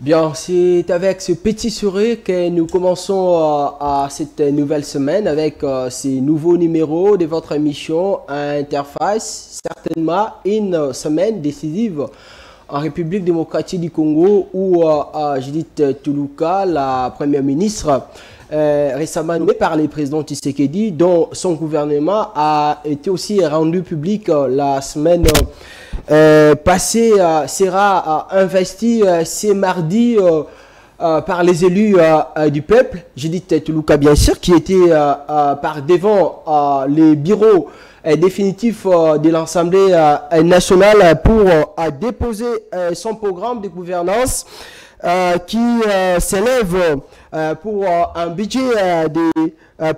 Bien, c'est avec ce petit sourire que nous commençons à cette nouvelle semaine avec ces nouveaux numéros de votre émission Interface. Certainement une semaine décisive en République démocratique du Congo où Judith Tuluka, la première ministre, récemment nommée par le président Tshisekedi, dont son gouvernement a été aussi rendu public la semaine passée, sera investi ce mardi par les élus du peuple. Judith Tuluka, bien sûr, qui était par devant les bureaux définitifs de l'Assemblée nationale pour déposer son programme de gouvernance qui s'élève pour un budget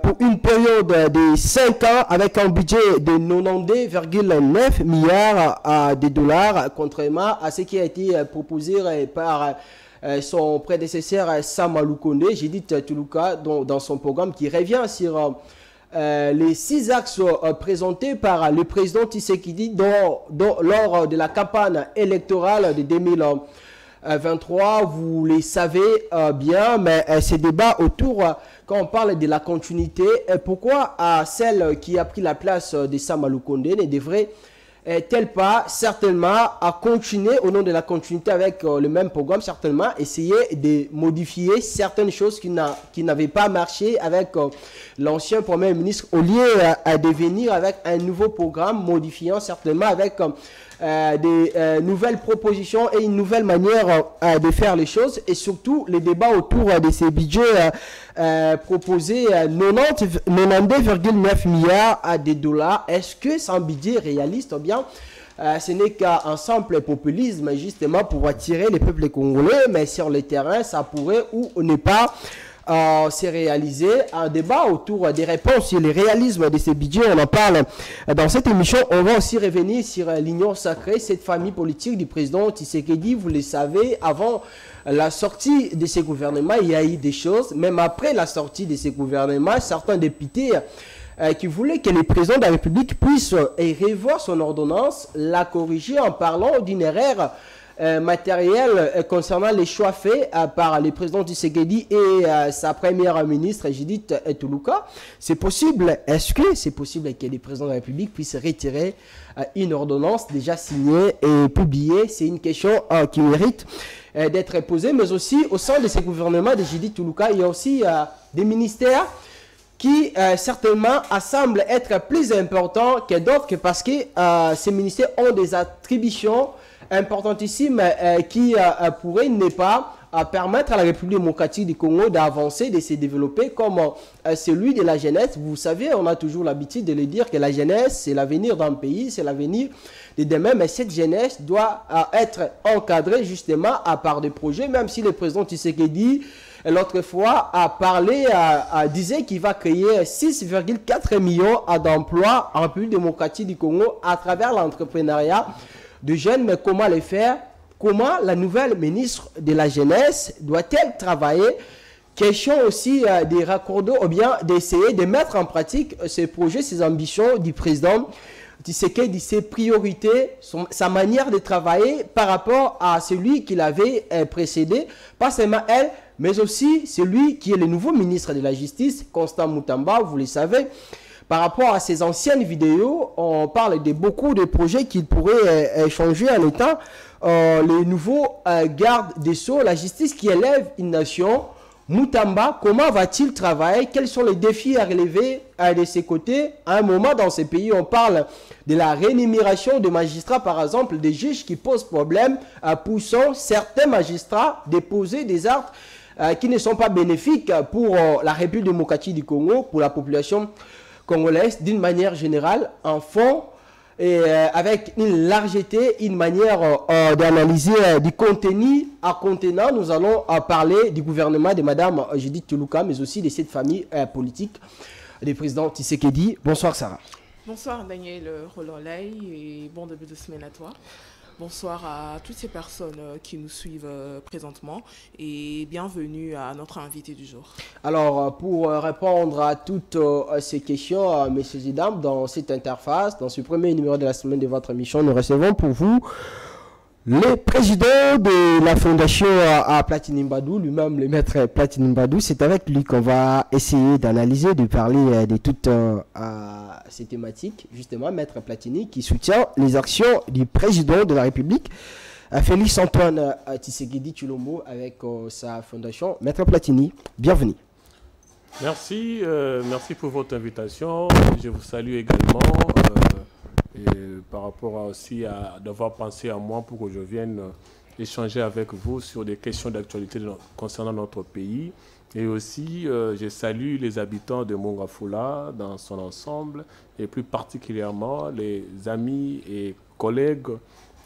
pour une période de 5 ans avec un budget de 92,9 milliards de dollars, contrairement à ce qui a été proposé par son prédécesseur Sama Lukonde, Judith Tuluka, dans son programme qui revient sur les 6 axes présentés par le président Tshisekedi lors de la campagne électorale de 2023, vous les savez bien, mais ces débats autour, quand on parle de la continuité, pourquoi celle qui a pris la place de Sama Lukonde ne devrait-elle pas certainement à continuer au nom de la continuité avec le même programme, certainement essayer de modifier certaines choses qui n'avaient pas marché avec l'ancien Premier ministre au lieu de venir avec un nouveau programme modifiant certainement avec des nouvelles propositions et une nouvelle manière de faire les choses, et surtout les débats autour de ces budgets proposés 92,9 milliards de dollars. Est-ce que c'est un budget réaliste ou bien ce n'est qu'un simple populisme justement pour attirer les peuples congolais, mais sur le terrain ça pourrait ou ne pas c'est réalisé. Un débat autour des réponses sur le réalisme de ces budgets, on en parle dans cette émission. On va aussi revenir sur l'union sacrée, cette famille politique du président Tshisekedi. Vous le savez, avant la sortie de ces gouvernements, il y a eu des choses. Même après la sortie de ces gouvernements, certains députés qui voulaient que le président de la République puisse revoir son ordonnance, la corriger en parlant d'une erreur matériel concernant les choix faits par le président Tshisekedi et sa première ministre Judith Tuluka. C'est possible, est-ce que c'est possible que le président de la République puisse retirer une ordonnance déjà signée et publiée? C'est une question qui mérite d'être posée, mais aussi au sein de ce gouvernement de Judith Tuluka, il y a aussi des ministères qui certainement semblent être plus importants que d'autres parce que ces ministères ont des attributions importantissime qui pourrait ne pas permettre à la République démocratique du Congo d'avancer, de se développer comme celui de la jeunesse. Vous savez, on a toujours l'habitude de le dire que la jeunesse, c'est l'avenir d'un pays, c'est l'avenir de demain, mais cette jeunesse doit être encadrée justement par des projets, même si le président Tshisekedi l'autre fois a parlé, disait qu'il va créer 6,4 millions d'emplois en République démocratique du Congo à travers l'entrepreneuriat de jeunes, mais comment les faire? Comment la nouvelle ministre de la Jeunesse doit-elle travailler? Question aussi de raccorder ou bien d'essayer de mettre en pratique ces projets, ces ambitions du président Tshisekedi, ses priorités, sa manière de travailler par rapport à celui qui l'avait précédé, pas seulement elle, mais aussi celui qui est le nouveau ministre de la Justice, Constant Mutamba, vous le savez. Par rapport à ces anciennes vidéos, on parle de beaucoup de projets qui pourraient changer en étant les nouveaux gardes des Sceaux, la justice qui élève une nation. Mutamba, comment va-t-il travailler? Quels sont les défis à relever de ses côtés? À un moment dans ces pays, on parle de la rémunération des magistrats, par exemple, des juges qui posent problème, poussant certains magistrats à déposer des actes qui ne sont pas bénéfiques pour la République démocratique du Congo, pour la population congolaise d'une manière générale, en fond, et avec une largeté, une manière d'analyser du contenu à contenant. Nous allons parler du gouvernement de Mme Judith Tuluka, mais aussi de cette famille politique du président Tshisekedi. Bonsoir Sarah. Bonsoir Daniel Rololay et bon début de semaine à toi. Bonsoir à toutes ces personnes qui nous suivent présentement et bienvenue à notre invité du jour. Alors, pour répondre à toutes ces questions, messieurs et dames, dans cette interface, dans ce premier numéro de la semaine de votre émission, nous recevons pour vous Le président de la fondation à Platini Mbadou, lui-même le maître Platini Mbadou, c'est avec lui qu'on va essayer d'analyser, de parler de toutes ces thématiques. Justement, maître Platini qui soutient les actions du président de la République, Félix Antoine Tshisekedi Tshilombo, avec sa fondation. Maître Platini, bienvenue. Merci, merci pour votre invitation. Je vous salue également. Et par rapport aussi à d'avoir pensé à moi pour que je vienne échanger avec vous sur des questions d'actualité concernant notre pays. Et aussi, je salue les habitants de Mongafula dans son ensemble, et plus particulièrement les amis et collègues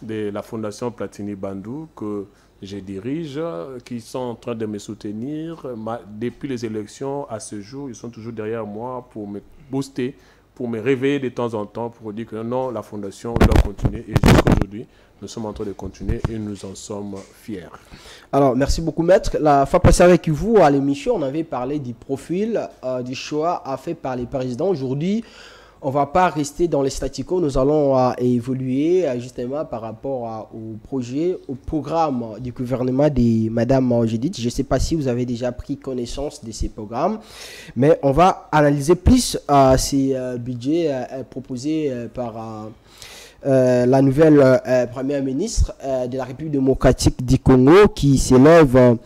de la Fondation Platini Bandou que je dirige, qui sont en train de me soutenir. Depuis les élections à ce jour, ils sont toujours derrière moi pour me booster, pour me réveiller de temps en temps, pour dire que non, la Fondation doit continuer. Et jusqu'à aujourd'hui, nous sommes en train de continuer et nous en sommes fiers. Alors, merci beaucoup, maître. La fois passée avec vous à l'émission, on avait parlé du profil du choix fait par les présidents. Aujourd'hui, on ne va pas rester dans les statu quo. Nous allons évoluer justement par rapport au projet, au programme du gouvernement de Mme Judith. Je ne sais pas si vous avez déjà pris connaissance de ces programmes, mais on va analyser plus ces budgets proposés par la nouvelle première ministre de la République démocratique du Congo, qui s'élève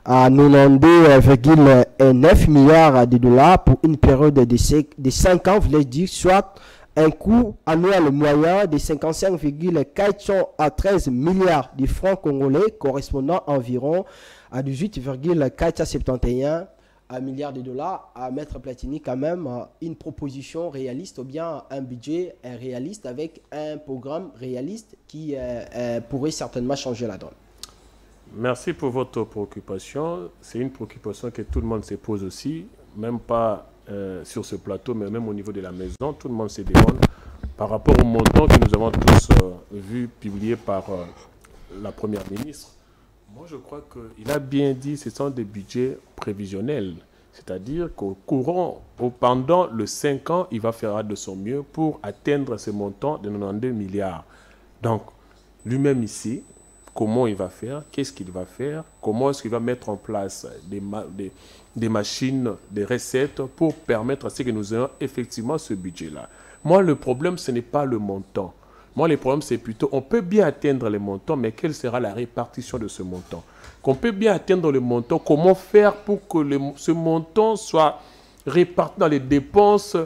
à 92,9 milliards de dollars pour une période de 5 ans, voulais dire, soit un coût annuel moyen de 55,413 milliards de francs congolais, correspondant environ à 18,471 milliards de dollars. À Maître Platini, quand même, une proposition réaliste ou bien un budget réaliste avec un programme réaliste qui pourrait certainement changer la donne. Merci pour votre préoccupation. C'est une préoccupation que tout le monde se pose aussi, même pas sur ce plateau, mais même au niveau de la maison. Tout le monde se demande par rapport au montant que nous avons tous vu publié par la Première ministre. Moi, je crois qu'il a bien dit que ce sont des budgets prévisionnels. C'est-à-dire qu'au courant, pendant les 5 ans, il va faire de son mieux pour atteindre ce montant de 92 milliards. Donc, lui-même ici, comment il va faire, qu'est-ce qu'il va faire, comment est-ce qu'il va mettre en place des machines, des recettes pour permettre à ce que nous ayons effectivement ce budget-là. Moi, le problème, ce n'est pas le montant. Moi, le problème, c'est plutôt, on peut bien atteindre les montants, mais quelle sera la répartition de ce montant? Qu'on peut bien atteindre le montant, comment faire pour que ce montant soit réparti dans les dépenses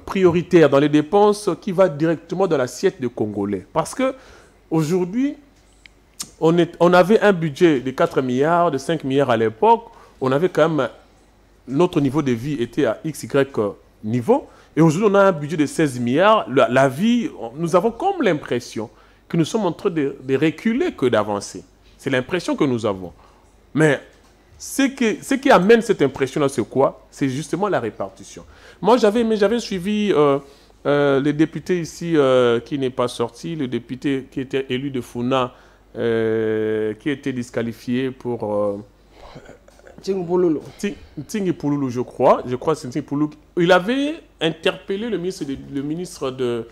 prioritaires, dans les dépenses qui vont directement dans l'assiette des Congolais. Parce qu'aujourd'hui, on avait un budget de 4 milliards, de 5 milliards à l'époque. On avait quand même, notre niveau de vie était à XY niveau. Et aujourd'hui, on a un budget de 16 milliards. La vie, nous avons comme l'impression que nous sommes en train de reculer que d'avancer. C'est l'impression que nous avons. Mais ce qui amène cette impression-là, c'est quoi? C'est justement la répartition. Moi, j'avais suivi le député ici qui n'est pas sorti, le député qui était élu de Funa, qui a été disqualifié pour Tingi Pouloulou, je crois que c'est Tingi Pouloulou. Il avait interpellé le ministre de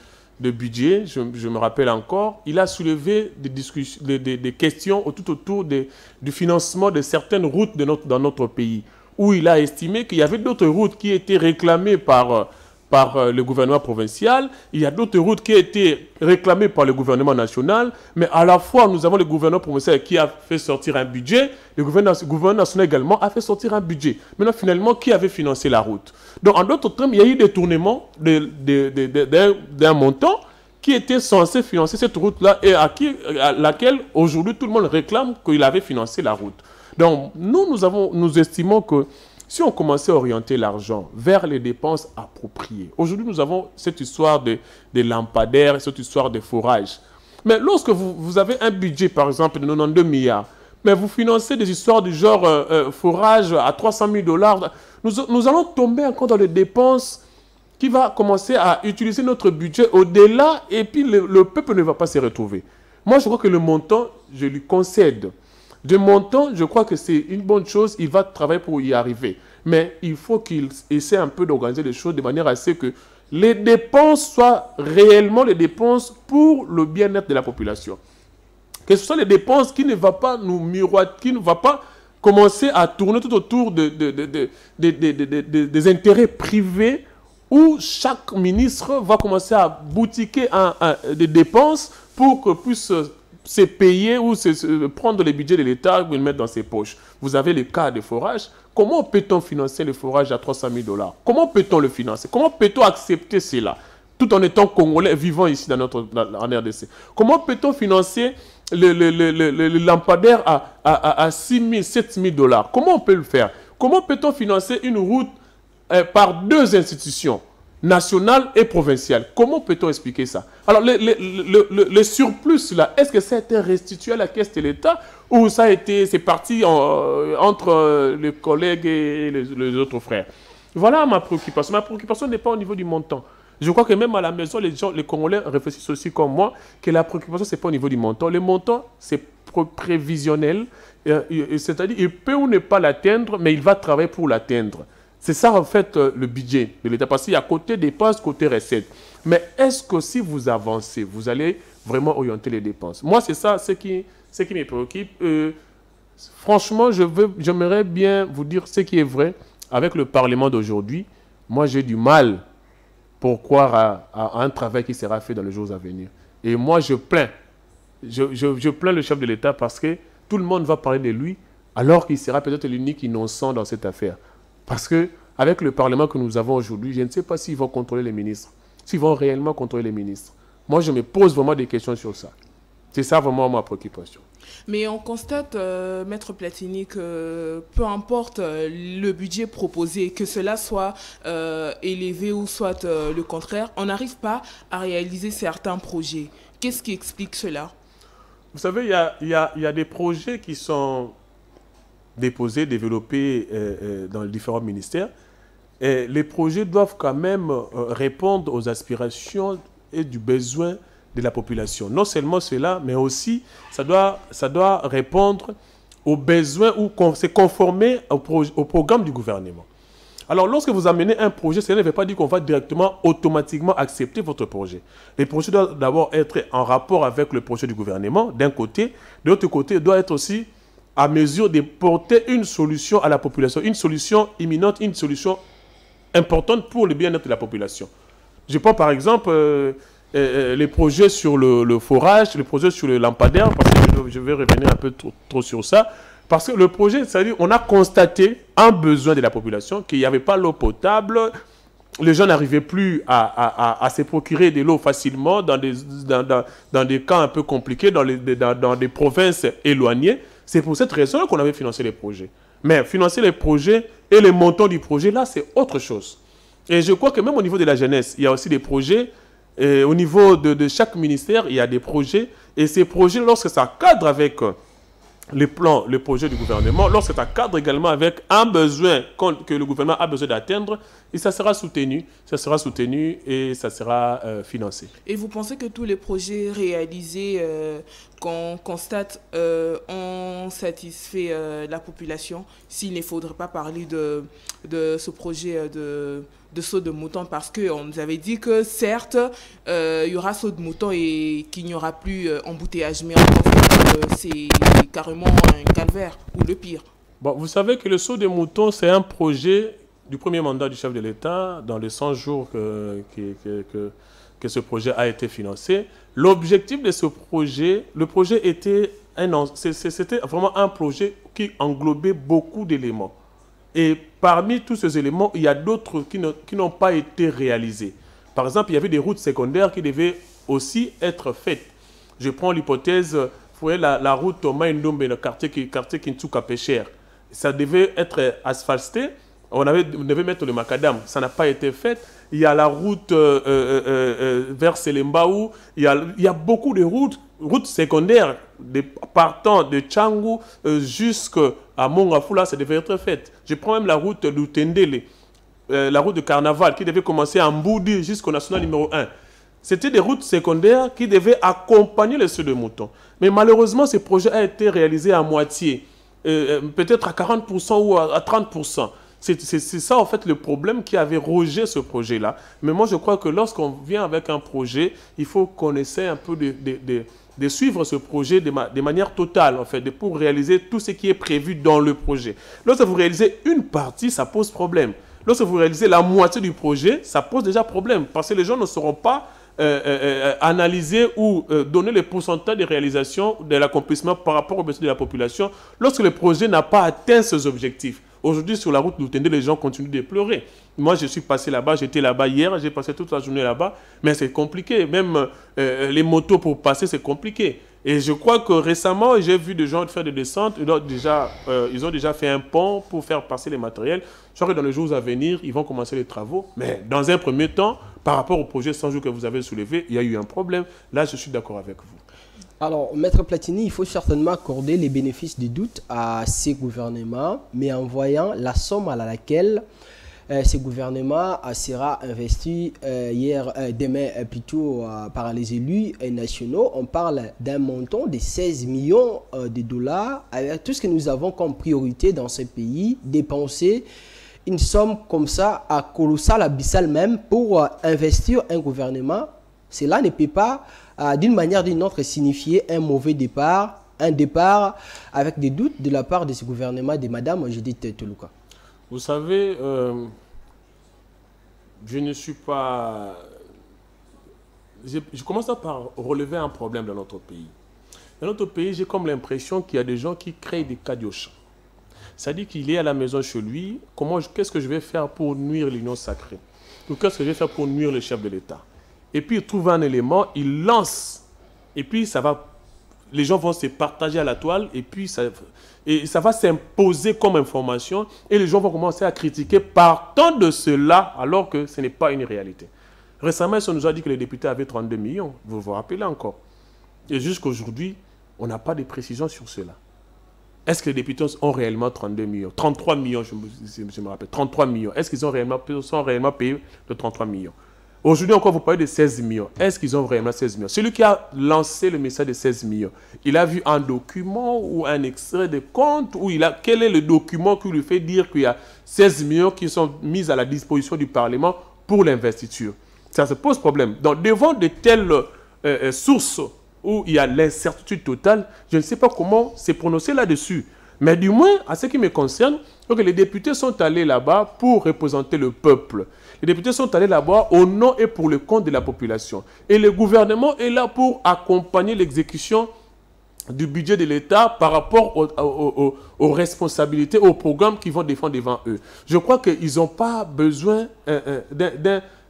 budget, je me rappelle encore. Il a soulevé des questions tout autour du financement de certaines routes dans notre pays, où il a estimé qu'il y avait d'autres routes qui étaient réclamées par le gouvernement provincial, il y a d'autres routes qui ont été réclamées par le gouvernement national, mais à la fois, nous avons le gouvernement provincial qui a fait sortir un budget, le gouvernement national également a fait sortir un budget. Maintenant, finalement, qui avait financé la route? Donc, en d'autres termes, il y a eu des tournements d'un montant qui était censé financer cette route-là et à laquelle, aujourd'hui, tout le monde réclame qu'il avait financé la route. Donc, nous estimons que si on commençait à orienter l'argent vers les dépenses appropriées, aujourd'hui nous avons cette histoire de lampadaires, cette histoire de forage. Mais lorsque vous avez un budget par exemple de 92 milliards, mais vous financez des histoires du genre forage à 300 000 $, nous allons tomber encore dans les dépenses qui va commencer à utiliser notre budget au-delà et puis le peuple ne va pas se retrouver. Moi je crois que le montant, je lui concède. De montant, je crois que c'est une bonne chose, il va travailler pour y arriver. Mais il faut qu'il essaie un peu d'organiser les choses de manière à ce que les dépenses soient réellement les dépenses pour le bien-être de la population. que ce soit les dépenses qui ne va pas nous miroiter, qui ne va pas commencer à tourner tout autour des intérêts privés où chaque ministre va commencer à boutiquer des dépenses pour que puisse se payer ou prendre le budget de l'État et le mettre dans ses poches. Vous avez le cas de forage. Comment peut-on financer le forage à 300 000 $? Comment peut-on le financer? Comment peut-on accepter cela tout en étant Congolais vivant ici en RDC? Comment peut-on financer le lampadaire à 6 000, 7 000 $? Comment on peut le faire? Comment peut-on financer une route par deux institutions, nationales et provinciales? Comment peut-on expliquer ça? Alors, le surplus, là, est-ce que ça a été restitué à la caisse de l'État ou ça a été, c'est parti entre les collègues et les autres frères? Voilà ma préoccupation. Ma préoccupation n'est pas au niveau du montant. Je crois que même à la maison, les Congolais réfléchissent aussi comme moi, que la préoccupation, ce n'est pas au niveau du montant. Le montant, c'est prévisionnel, c'est-à-dire il peut ou ne pas l'atteindre, mais il va travailler pour l'atteindre. C'est ça, en fait, le budget de l'État, parce qu'il y a côté dépenses, côté recettes. Mais est-ce que si vous avancez, vous allez vraiment orienter les dépenses? Moi, c'est ça, ce qui me préoccupe. Franchement, j'aimerais bien vous dire ce qui est vrai. Avec le Parlement d'aujourd'hui, moi, j'ai du mal pour croire à un travail qui sera fait dans les jours à venir. Et moi, je plains le chef de l'État parce que tout le monde va parler de lui, alors qu'il sera peut-être l'unique innocent dans cette affaire. Parce qu'avec le Parlement que nous avons aujourd'hui, je ne sais pas s'ils vont contrôler les ministres, s'ils vont réellement contrôler les ministres. Moi, je me pose vraiment des questions sur ça. C'est ça vraiment ma préoccupation. Mais on constate, Maître Platini, que peu importe le budget proposé, que cela soit élevé ou soit le contraire, on n'arrive pas à réaliser certains projets. Qu'est-ce qui explique cela? Vous savez, il y a des projets qui sont déposés, développés dans les différents ministères. Et les projets doivent quand même répondre aux aspirations et du besoin de la population. Non seulement cela, mais aussi ça doit répondre aux besoins ou se conformer au programme du gouvernement. Alors, lorsque vous amenez un projet, cela ne veut pas dire qu'on va directement, automatiquement accepter votre projet. Les projets doivent d'abord être en rapport avec le projet du gouvernement, d'un côté. De l'autre côté, il doit être aussi à mesure de porter une solution à la population, une solution imminente, une solution importante pour le bien-être de la population. Je prends par exemple les projets sur le forage, les projets sur le lampadaire, parce que je vais revenir un peu trop sur ça. Parce que le projet, c'est-à-dire on a constaté un besoin de la population, qu'il n'y avait pas l'eau potable, les gens n'arrivaient plus à se procurer de l'eau facilement dans des cas un peu compliqués, dans des provinces éloignées. C'est pour cette raison qu'on avait financé les projets. Mais financer les projets et les montants du projet, là, c'est autre chose. Et je crois que même au niveau de la jeunesse, il y a aussi des projets. Et au niveau de chaque ministère, il y a des projets. Et ces projets, lorsque ça cadre avec les plans, les projets du gouvernement, lorsque ça cadre également avec un besoin que le gouvernement a besoin d'atteindre, et ça sera soutenu et ça sera financé. Et vous pensez que tous les projets réalisés qu'on constate ont satisfait la population, s'il ne faudrait pas parler de ce projet de saut de mouton, parce qu'on nous avait dit que certes, il y aura saut de mouton et qu'il n'y aura plus embouteillage, mais en fait, c'est carrément un calvaire, ou le pire. Bon, vous savez que le saut de mouton, c'est un projet du premier mandat du chef de l'État, dans les 100 jours que ce projet a été financé. L'objectif de ce projet, le projet était c'était vraiment un projet qui englobait beaucoup d'éléments. Et parmi tous ces éléments, il y a d'autres qui n'ont pas été réalisés. Par exemple, il y avait des routes secondaires qui devaient aussi être faites. Je prends l'hypothèse, vous voyez, la route Maïndombe, le quartier Kintsuka Péchère. Ça devait être asphalté. On devait mettre le macadam. Ça n'a pas été fait. Il y a la route vers Selembaou. Il y a beaucoup de routes secondaires partant de Tchangou jusqu'à Mongafula. Ça devait être fait. Je prends même la route d'Utendele, la route de Carnaval qui devait commencer à Mboudi jusqu'au national numéro 1. C'était des routes secondaires qui devaient accompagner les sauts de moutons. Mais malheureusement, ce projet a été réalisé à moitié, peut-être à 40% ou à 30%. C'est ça, en fait, le problème qui avait rogé ce projet-là. Mais moi, je crois que lorsqu'on vient avec un projet, il faut qu'on essaie un peu de suivre ce projet de manière totale, en fait, pour réaliser tout ce qui est prévu dans le projet. Lorsque vous réalisez une partie, ça pose problème. Lorsque vous réalisez la moitié du projet, ça pose déjà problème, parce que les gens ne sauront pas analyser ou donner les pourcentages de réalisation de l'accomplissement par rapport aux besoins de la population lorsque le projet n'a pas atteint ses objectifs. Aujourd'hui, sur la route Lutende, les gens continuent de pleurer. Moi, je suis passé là-bas, j'étais là-bas hier, j'ai passé toute la journée là-bas, mais c'est compliqué. Même les motos pour passer, c'est compliqué. Et je crois que récemment, j'ai vu des gens faire des descentes. Ils ont déjà fait un pont pour faire passer les matériels. Je crois que dans les jours à venir, ils vont commencer les travaux. Mais dans un premier temps, par rapport au projet 100 jours que vous avez soulevé, il y a eu un problème. Là, je suis d'accord avec vous. Alors, Maître Platini, il faut certainement accorder les bénéfices du doute à ces gouvernements, mais en voyant la somme à laquelle ce gouvernement sera investi demain plutôt par les élus nationaux. On parle d'un montant de 16 millions de dollars avec tout ce que nous avons comme priorité dans ce pays, dépenser une somme comme ça, à colossale, abyssale même, pour investir un gouvernement. Cela ne peut pas, d'une manière ou d'une autre, signifier un mauvais départ, un départ avec des doutes de la part de ce gouvernement de Mme Judith Tuluka. Vous savez, je ne suis pas... Je commence par relever un problème dans notre pays. Dans notre pays, j'ai comme l'impression qu'il y a des gens qui créent des cas d'Ocha. C'est-à-dire qu'il est à la maison chez lui, qu'est-ce que je vais faire pour nuire l'union sacrée? Ou qu'est-ce que je vais faire pour nuire le chef de l'État? Et puis il trouve un élément, il lance, et puis les gens vont se partager à la toile, et puis ça va s'imposer comme information, et les gens vont commencer à critiquer partant de cela, alors que ce n'est pas une réalité. Récemment, on nous a dit que les députés avaient 32 millions, vous vous rappelez encore. Et jusqu'aujourd'hui, on n'a pas de précision sur cela. Est-ce que les députés ont réellement 32 millions? 33 millions, je me rappelle, 33 millions. Est-ce qu'ils sont réellement payés de 33 millions? Aujourd'hui encore, vous parlez de 16 millions. Est-ce qu'ils ont vraiment 16 millions? Celui qui a lancé le message de 16 millions, il a vu un document ou un extrait de compte, quel est le document qui lui fait dire qu'il y a 16 millions qui sont mis à la disposition du Parlement pour l'investiture? Ça se pose problème. Donc, devant de telles sources où il y a l'incertitude totale, je ne sais pas comment se prononcer là-dessus. Mais du moins, à ce qui me concerne, donc les députés sont allés là-bas pour représenter le peuple. Les députés sont allés là-bas au nom et pour le compte de la population. Et le gouvernement est là pour accompagner l'exécution du budget de l'État par rapport aux responsabilités, aux programmes qu'ils vont défendre devant eux. Je crois qu'ils n'ont pas besoin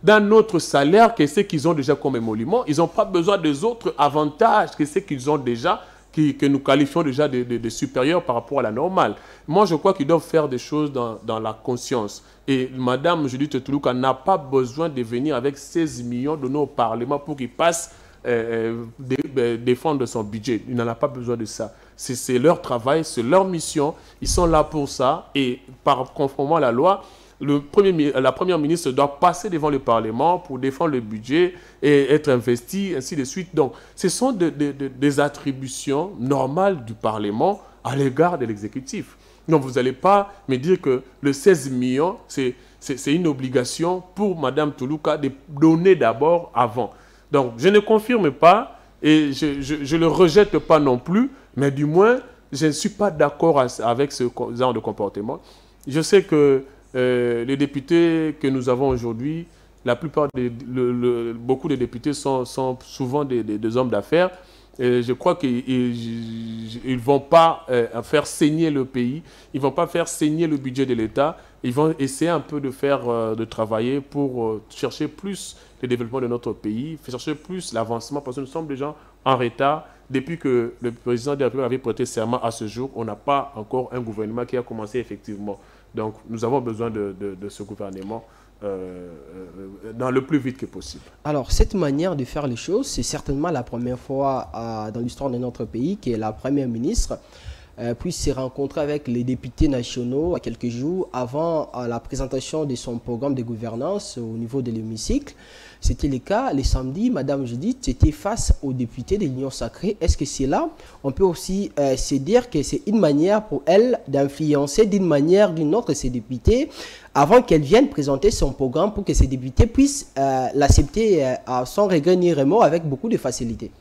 d'un autre salaire que ce qu'ils ont déjà comme émolument. Ils n'ont pas besoin des autres avantages que ce qu'ils ont déjà, que nous qualifions déjà de supérieurs par rapport à la normale. Moi, je crois qu'ils doivent faire des choses dans la conscience. Et Mme Judith Tuluka n'a pas besoin de venir avec 16 millions de nos parlements pour qu'il passe défendre son budget. Il n'en a pas besoin de ça. C'est leur travail, c'est leur mission. Ils sont là pour ça. Et conformément à la loi, la première ministre doit passer devant le Parlement pour défendre le budget et être investi, ainsi de suite. Donc, ce sont des attributions normales du Parlement à l'égard de l'exécutif. Donc, vous n'allez pas me dire que le 16 millions, c'est une obligation pour Mme Tuluka de donner d'abord avant. Donc, je ne confirme pas et je ne le rejette pas non plus, mais du moins, je ne suis pas d'accord avec ce genre de comportement. Je sais que les députés que nous avons aujourd'hui, la plupart beaucoup de députés sont souvent des hommes d'affaires. Je crois qu'ils ne vont pas faire saigner le pays, ils ne vont pas faire saigner le budget de l'État. Ils vont essayer un peu de travailler pour chercher plus le développement de notre pays, chercher plus l'avancement, parce que nous sommes déjà en retard. Depuis que le président de la République avait prêté serment à ce jour, on n'a pas encore un gouvernement qui a commencé effectivement. Donc, nous avons besoin de ce gouvernement dans le plus vite que possible. Alors, cette manière de faire les choses, c'est certainement la première fois dans l'histoire de notre pays que la première ministre puisse se rencontrer avec les députés nationaux à quelques jours avant la présentation de son programme de gouvernance au niveau de l'hémicycle. C'était le cas les samedis, Madame Judith, c'était face aux députés de l'Union Sacrée. Est-ce que c'est là, on peut aussi se dire que c'est une manière pour elle d'influencer d'une manière ou d'une autre ces députés avant qu'elle vienne présenter son programme pour que ces députés puissent l'accepter à son regret ni remords avec beaucoup de facilité?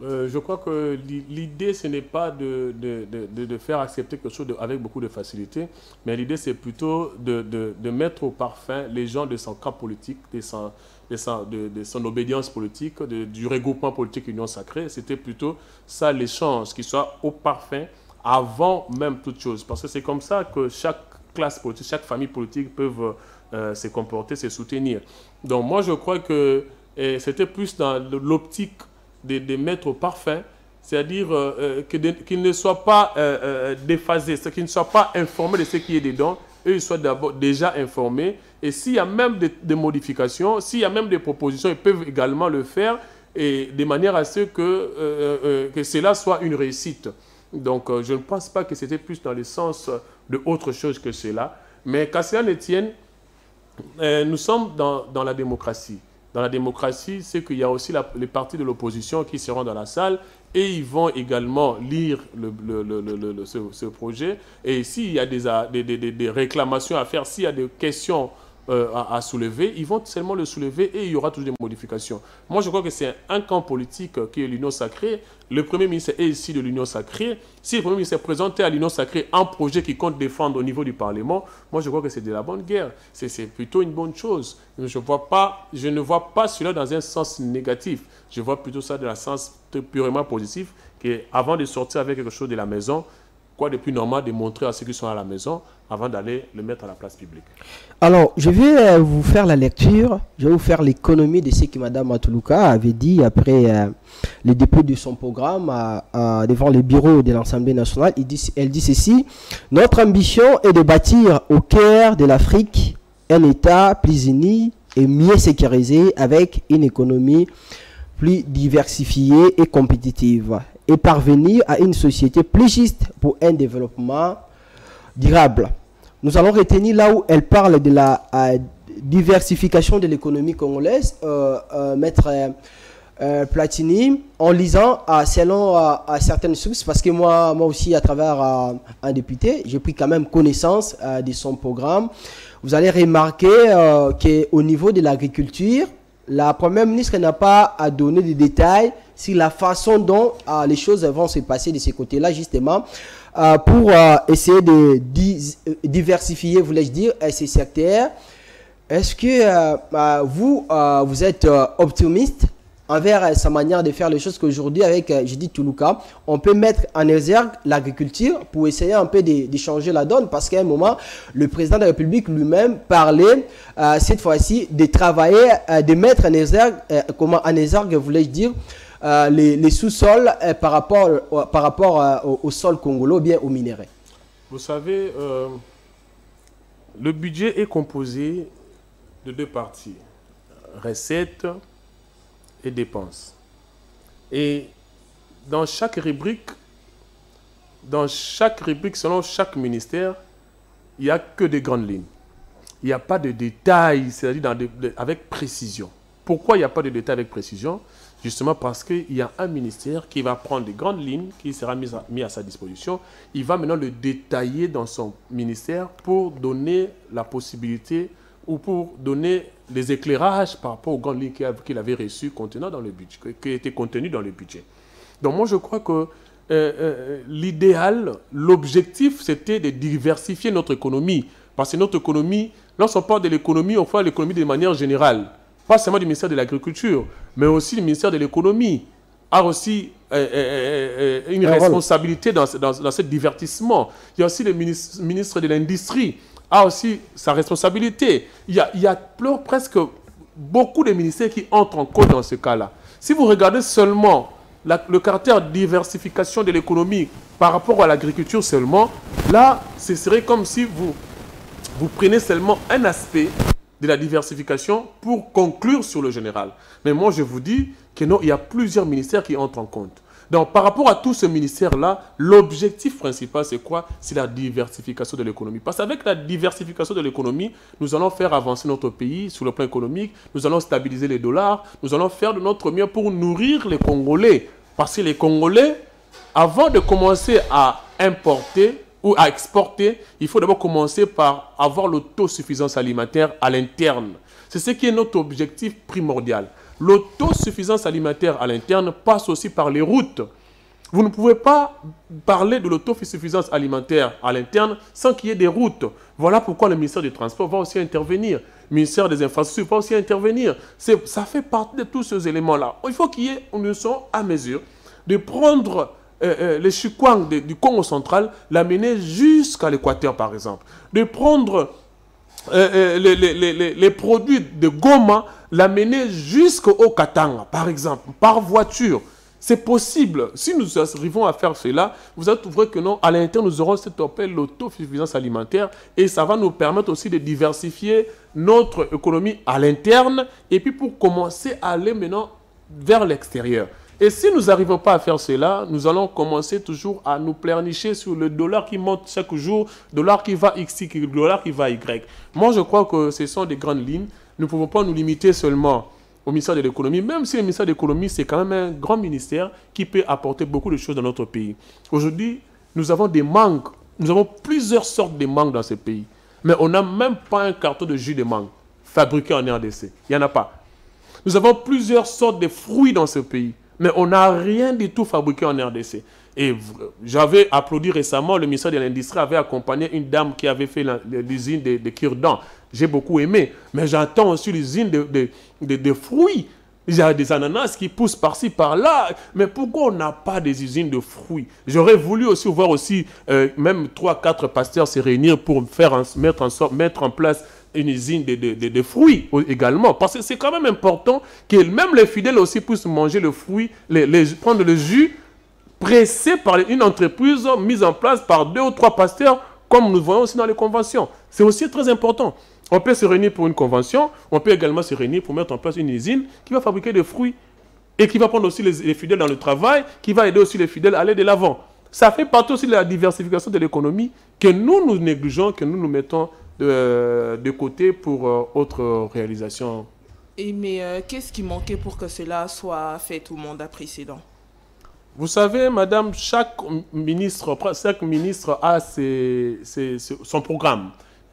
Je crois que l'idée, ce n'est pas de faire accepter quelque chose avec beaucoup de facilité, mais l'idée, c'est plutôt de mettre au parfum les gens de son camp politique, de son obédience politique, du regroupement politique Union Sacrée. C'était plutôt ça l'échange, qu'il soit au parfum avant même toute chose. Parce que c'est comme ça que chaque classe politique, chaque famille politique peuvent se comporter, se soutenir. Donc moi, je crois que c'était plus dans l'optique de mettre au parfum, c'est-à-dire qu'ils ne soient pas déphasés, qu'ils ne soient pas informés de ce qui est dedans, eux ils soient d'abord déjà informés, et s'il y a même des modifications, s'il y a même des propositions, ils peuvent également le faire, et de manière à ce que cela soit une réussite. Donc je ne pense pas que c'était plus dans le sens de autre chose que cela, mais qu'à cela ne tienne, nous sommes dans la démocratie. Dans la démocratie, c'est qu'il y a aussi les partis de l'opposition qui seront dans la salle et ils vont également lire ce projet. Et s'il y a des réclamations à faire, s'il y a des questions à soulever, ils vont seulement le soulever et il y aura toujours des modifications. Moi, je crois que c'est un camp politique qui est l'Union Sacrée. Le Premier ministre est ici de l'Union Sacrée. Si le Premier ministre présentait à l'Union Sacrée un projet qu'il compte défendre au niveau du Parlement, moi, je crois que c'est de la bonne guerre. C'est plutôt une bonne chose. Je ne vois pas cela dans un sens négatif. Je vois plutôt ça dans un sens purement positif, qu'avant de sortir avec quelque chose de la maison, quoi de plus normal de montrer à ceux qui sont à la maison avant d'aller le mettre à la place publique. Alors, je vais vous faire la lecture, je vais vous faire l'économie de ce que Mme Matuluka avait dit après le dépôt de son programme devant les bureaux de l'Assemblée nationale. Elle dit ceci: notre ambition est de bâtir au cœur de l'Afrique un État plus uni et mieux sécurisé avec une économie plus diversifiée et compétitive, et parvenir à une société plus juste pour un développement durable. Nous allons retenir là où elle parle de la diversification de l'économie congolaise, Maître Platini, en lisant selon certaines sources, parce que moi aussi, à travers un député, j'ai pris quand même connaissance de son programme. Vous allez remarquer qu'au niveau de l'agriculture, la Première ministre n'a pas à donner des détails sur la façon dont les choses vont se passer de ce côté-là, justement, pour essayer de diversifier, voulais-je dire, ces secteurs. Est-ce que vous êtes optimiste envers sa manière de faire les choses, qu'aujourd'hui, avec Judith Toulouka, on peut mettre en exergue l'agriculture pour essayer un peu de changer la donne, parce qu'à un moment, le président de la République lui-même parlait cette fois-ci de travailler, de mettre en exergue, voulais-je dire, les sous-sols par rapport au sol congolais ou bien aux minéraux. Vous savez, le budget est composé de deux parties, recettes et dépenses. Et dans chaque rubrique, selon chaque ministère, il n'y a que des grandes lignes. Il n'y a pas de détails, c'est-à-dire avec précision. Pourquoi il n'y a pas de détails avec précision? Justement parce qu'il y a un ministère qui va prendre des grandes lignes, qui sera mis à sa disposition. Il va maintenant le détailler dans son ministère pour donner la possibilité ou pour donner les éclairages par rapport aux grandes lignes qu'il avait reçues contenant dans le budget, qui étaient contenues dans le budget. Donc moi je crois que l'idéal, l'objectif, c'était de diversifier notre économie. Parce que notre économie, lorsqu'on parle de l'économie, on parle de l'économie de manière générale. Pas seulement du ministère de l'Agriculture, mais aussi le ministère de l'Économie a aussi une responsabilité dans ce divertissement. Il y a aussi le ministre de l'Industrie a aussi sa responsabilité. Il y a presque beaucoup de ministères qui entrent en cause dans ce cas-là. Si vous regardez seulement le caractère de diversification de l'économie par rapport à l'agriculture seulement, là, ce serait comme si vous prenez seulement un aspect de la diversification pour conclure sur le général. Mais moi, je vous dis que non, il y a plusieurs ministères qui entrent en compte. Donc, par rapport à tout ce ministère-là, l'objectif principal, c'est quoi? C'est la diversification de l'économie. Parce qu'avec la diversification de l'économie, nous allons faire avancer notre pays sur le plan économique, nous allons stabiliser les dollars, nous allons faire de notre mieux pour nourrir les Congolais. Parce que les Congolais, avant de commencer à importer ou à exporter, il faut d'abord commencer par avoir l'autosuffisance alimentaire à l'interne. C'est ce qui est notre objectif primordial. L'autosuffisance alimentaire à l'interne passe aussi par les routes. Vous ne pouvez pas parler de l'autosuffisance alimentaire à l'interne sans qu'il y ait des routes. Voilà pourquoi le ministère des Transports va aussi intervenir. Le ministère des Infrastructures va aussi intervenir. Ça fait partie de tous ces éléments-là. Il faut nous sommes à mesure de prendre les Chikwang du Congo central, l'amener jusqu'à l'Équateur, par exemple. De prendre les produits de Goma, l'amener jusqu'au Katanga, par exemple, par voiture. C'est possible. Si nous arrivons à faire cela, vous allez trouver que non, à l'interne, nous aurons cette appel l'autosuffisance alimentaire et ça va nous permettre aussi de diversifier notre économie à l'interne et puis pour commencer à aller maintenant vers l'extérieur. Et si nous n'arrivons pas à faire cela, nous allons commencer toujours à nous pleurnicher sur le dollar qui monte chaque jour, dollar qui va X, dollar qui va Y. Moi, je crois que ce sont des grandes lignes. Nous ne pouvons pas nous limiter seulement au ministère de l'économie, même si le ministère de l'économie, c'est quand même un grand ministère qui peut apporter beaucoup de choses dans notre pays. Aujourd'hui, nous avons des mangues. Nous avons plusieurs sortes de mangues dans ce pays. Mais on n'a même pas un carton de jus de mangue fabriqué en RDC. Il n'y en a pas. Nous avons plusieurs sortes de fruits dans ce pays. Mais on n'a rien du tout fabriqué en RDC. Et j'avais applaudi récemment, le ministère de l'Industrie avait accompagné une dame qui avait fait l'usine de cure-dents. J'ai beaucoup aimé. Mais j'entends aussi l'usine de fruits. Il y a des ananas qui poussent par-ci, par-là. Mais pourquoi on n'a pas des usines de fruits? J'aurais voulu aussi voir aussi, même 3-4 pasteurs se réunir pour mettre en place une usine de fruits également. Parce que c'est quand même important que même les fidèles aussi puissent manger le fruit, prendre le jus pressé par une entreprise mise en place par 2 ou 3 pasteurs, comme nous voyons aussi dans les conventions. C'est aussi très important. On peut se réunir pour une convention, on peut également se réunir pour mettre en place une usine qui va fabriquer des fruits et qui va prendre aussi les fidèles dans le travail, qui va aider aussi les fidèles à aller de l'avant. Ça fait partie aussi de la diversification de l'économie que nous négligeons, que nous mettons de côté pour autres réalisations. Mais qu'est-ce qui manquait pour que cela soit fait au mandat précédent? Vous savez, madame, chaque ministre a son programme.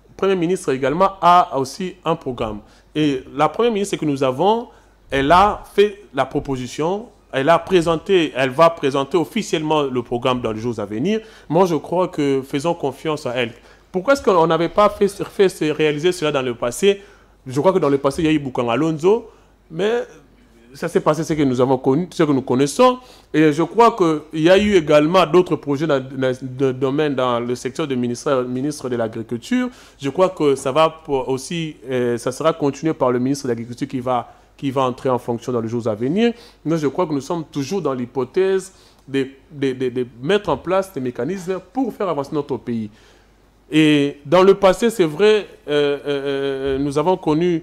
Le Premier ministre également a aussi un programme. Et la Première ministre que nous avons, elle a fait la proposition, elle va présenter officiellement le programme dans les jours à venir. Moi, je crois que faisons confiance à elle. Pourquoi est-ce qu'on n'avait pas fait réaliser cela dans le passé? Je crois que dans le passé, il y a eu Boukan Alonso, mais ça s'est passé ce que nous avons connu, ce que nous connaissons. Et je crois qu'il y a eu également d'autres projets dans le domaine, dans le secteur du ministre de l'Agriculture. Je crois que ça va aussi, ça sera continué par le ministre de l'Agriculture qui va entrer en fonction dans les jours à venir. Mais je crois que nous sommes toujours dans l'hypothèse de mettre en place des mécanismes pour faire avancer notre pays. Et dans le passé, c'est vrai, nous avons connu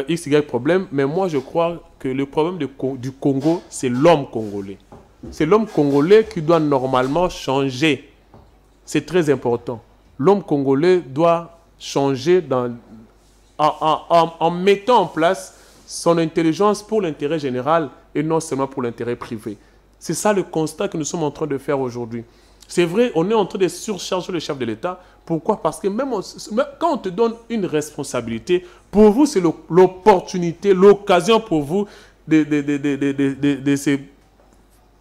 XY problème, mais moi je crois que le problème du Congo, c'est l'homme congolais. C'est l'homme congolais qui doit normalement changer. C'est très important. L'homme congolais doit changer en mettant en place son intelligence pour l'intérêt général et non seulement pour l'intérêt privé. C'est ça le constat que nous sommes en train de faire aujourd'hui. C'est vrai, on est en train de surcharger le chef de l'État. Pourquoi? Parce que même quand on te donne une responsabilité, pour vous, c'est l'opportunité, l'occasion pour vous de se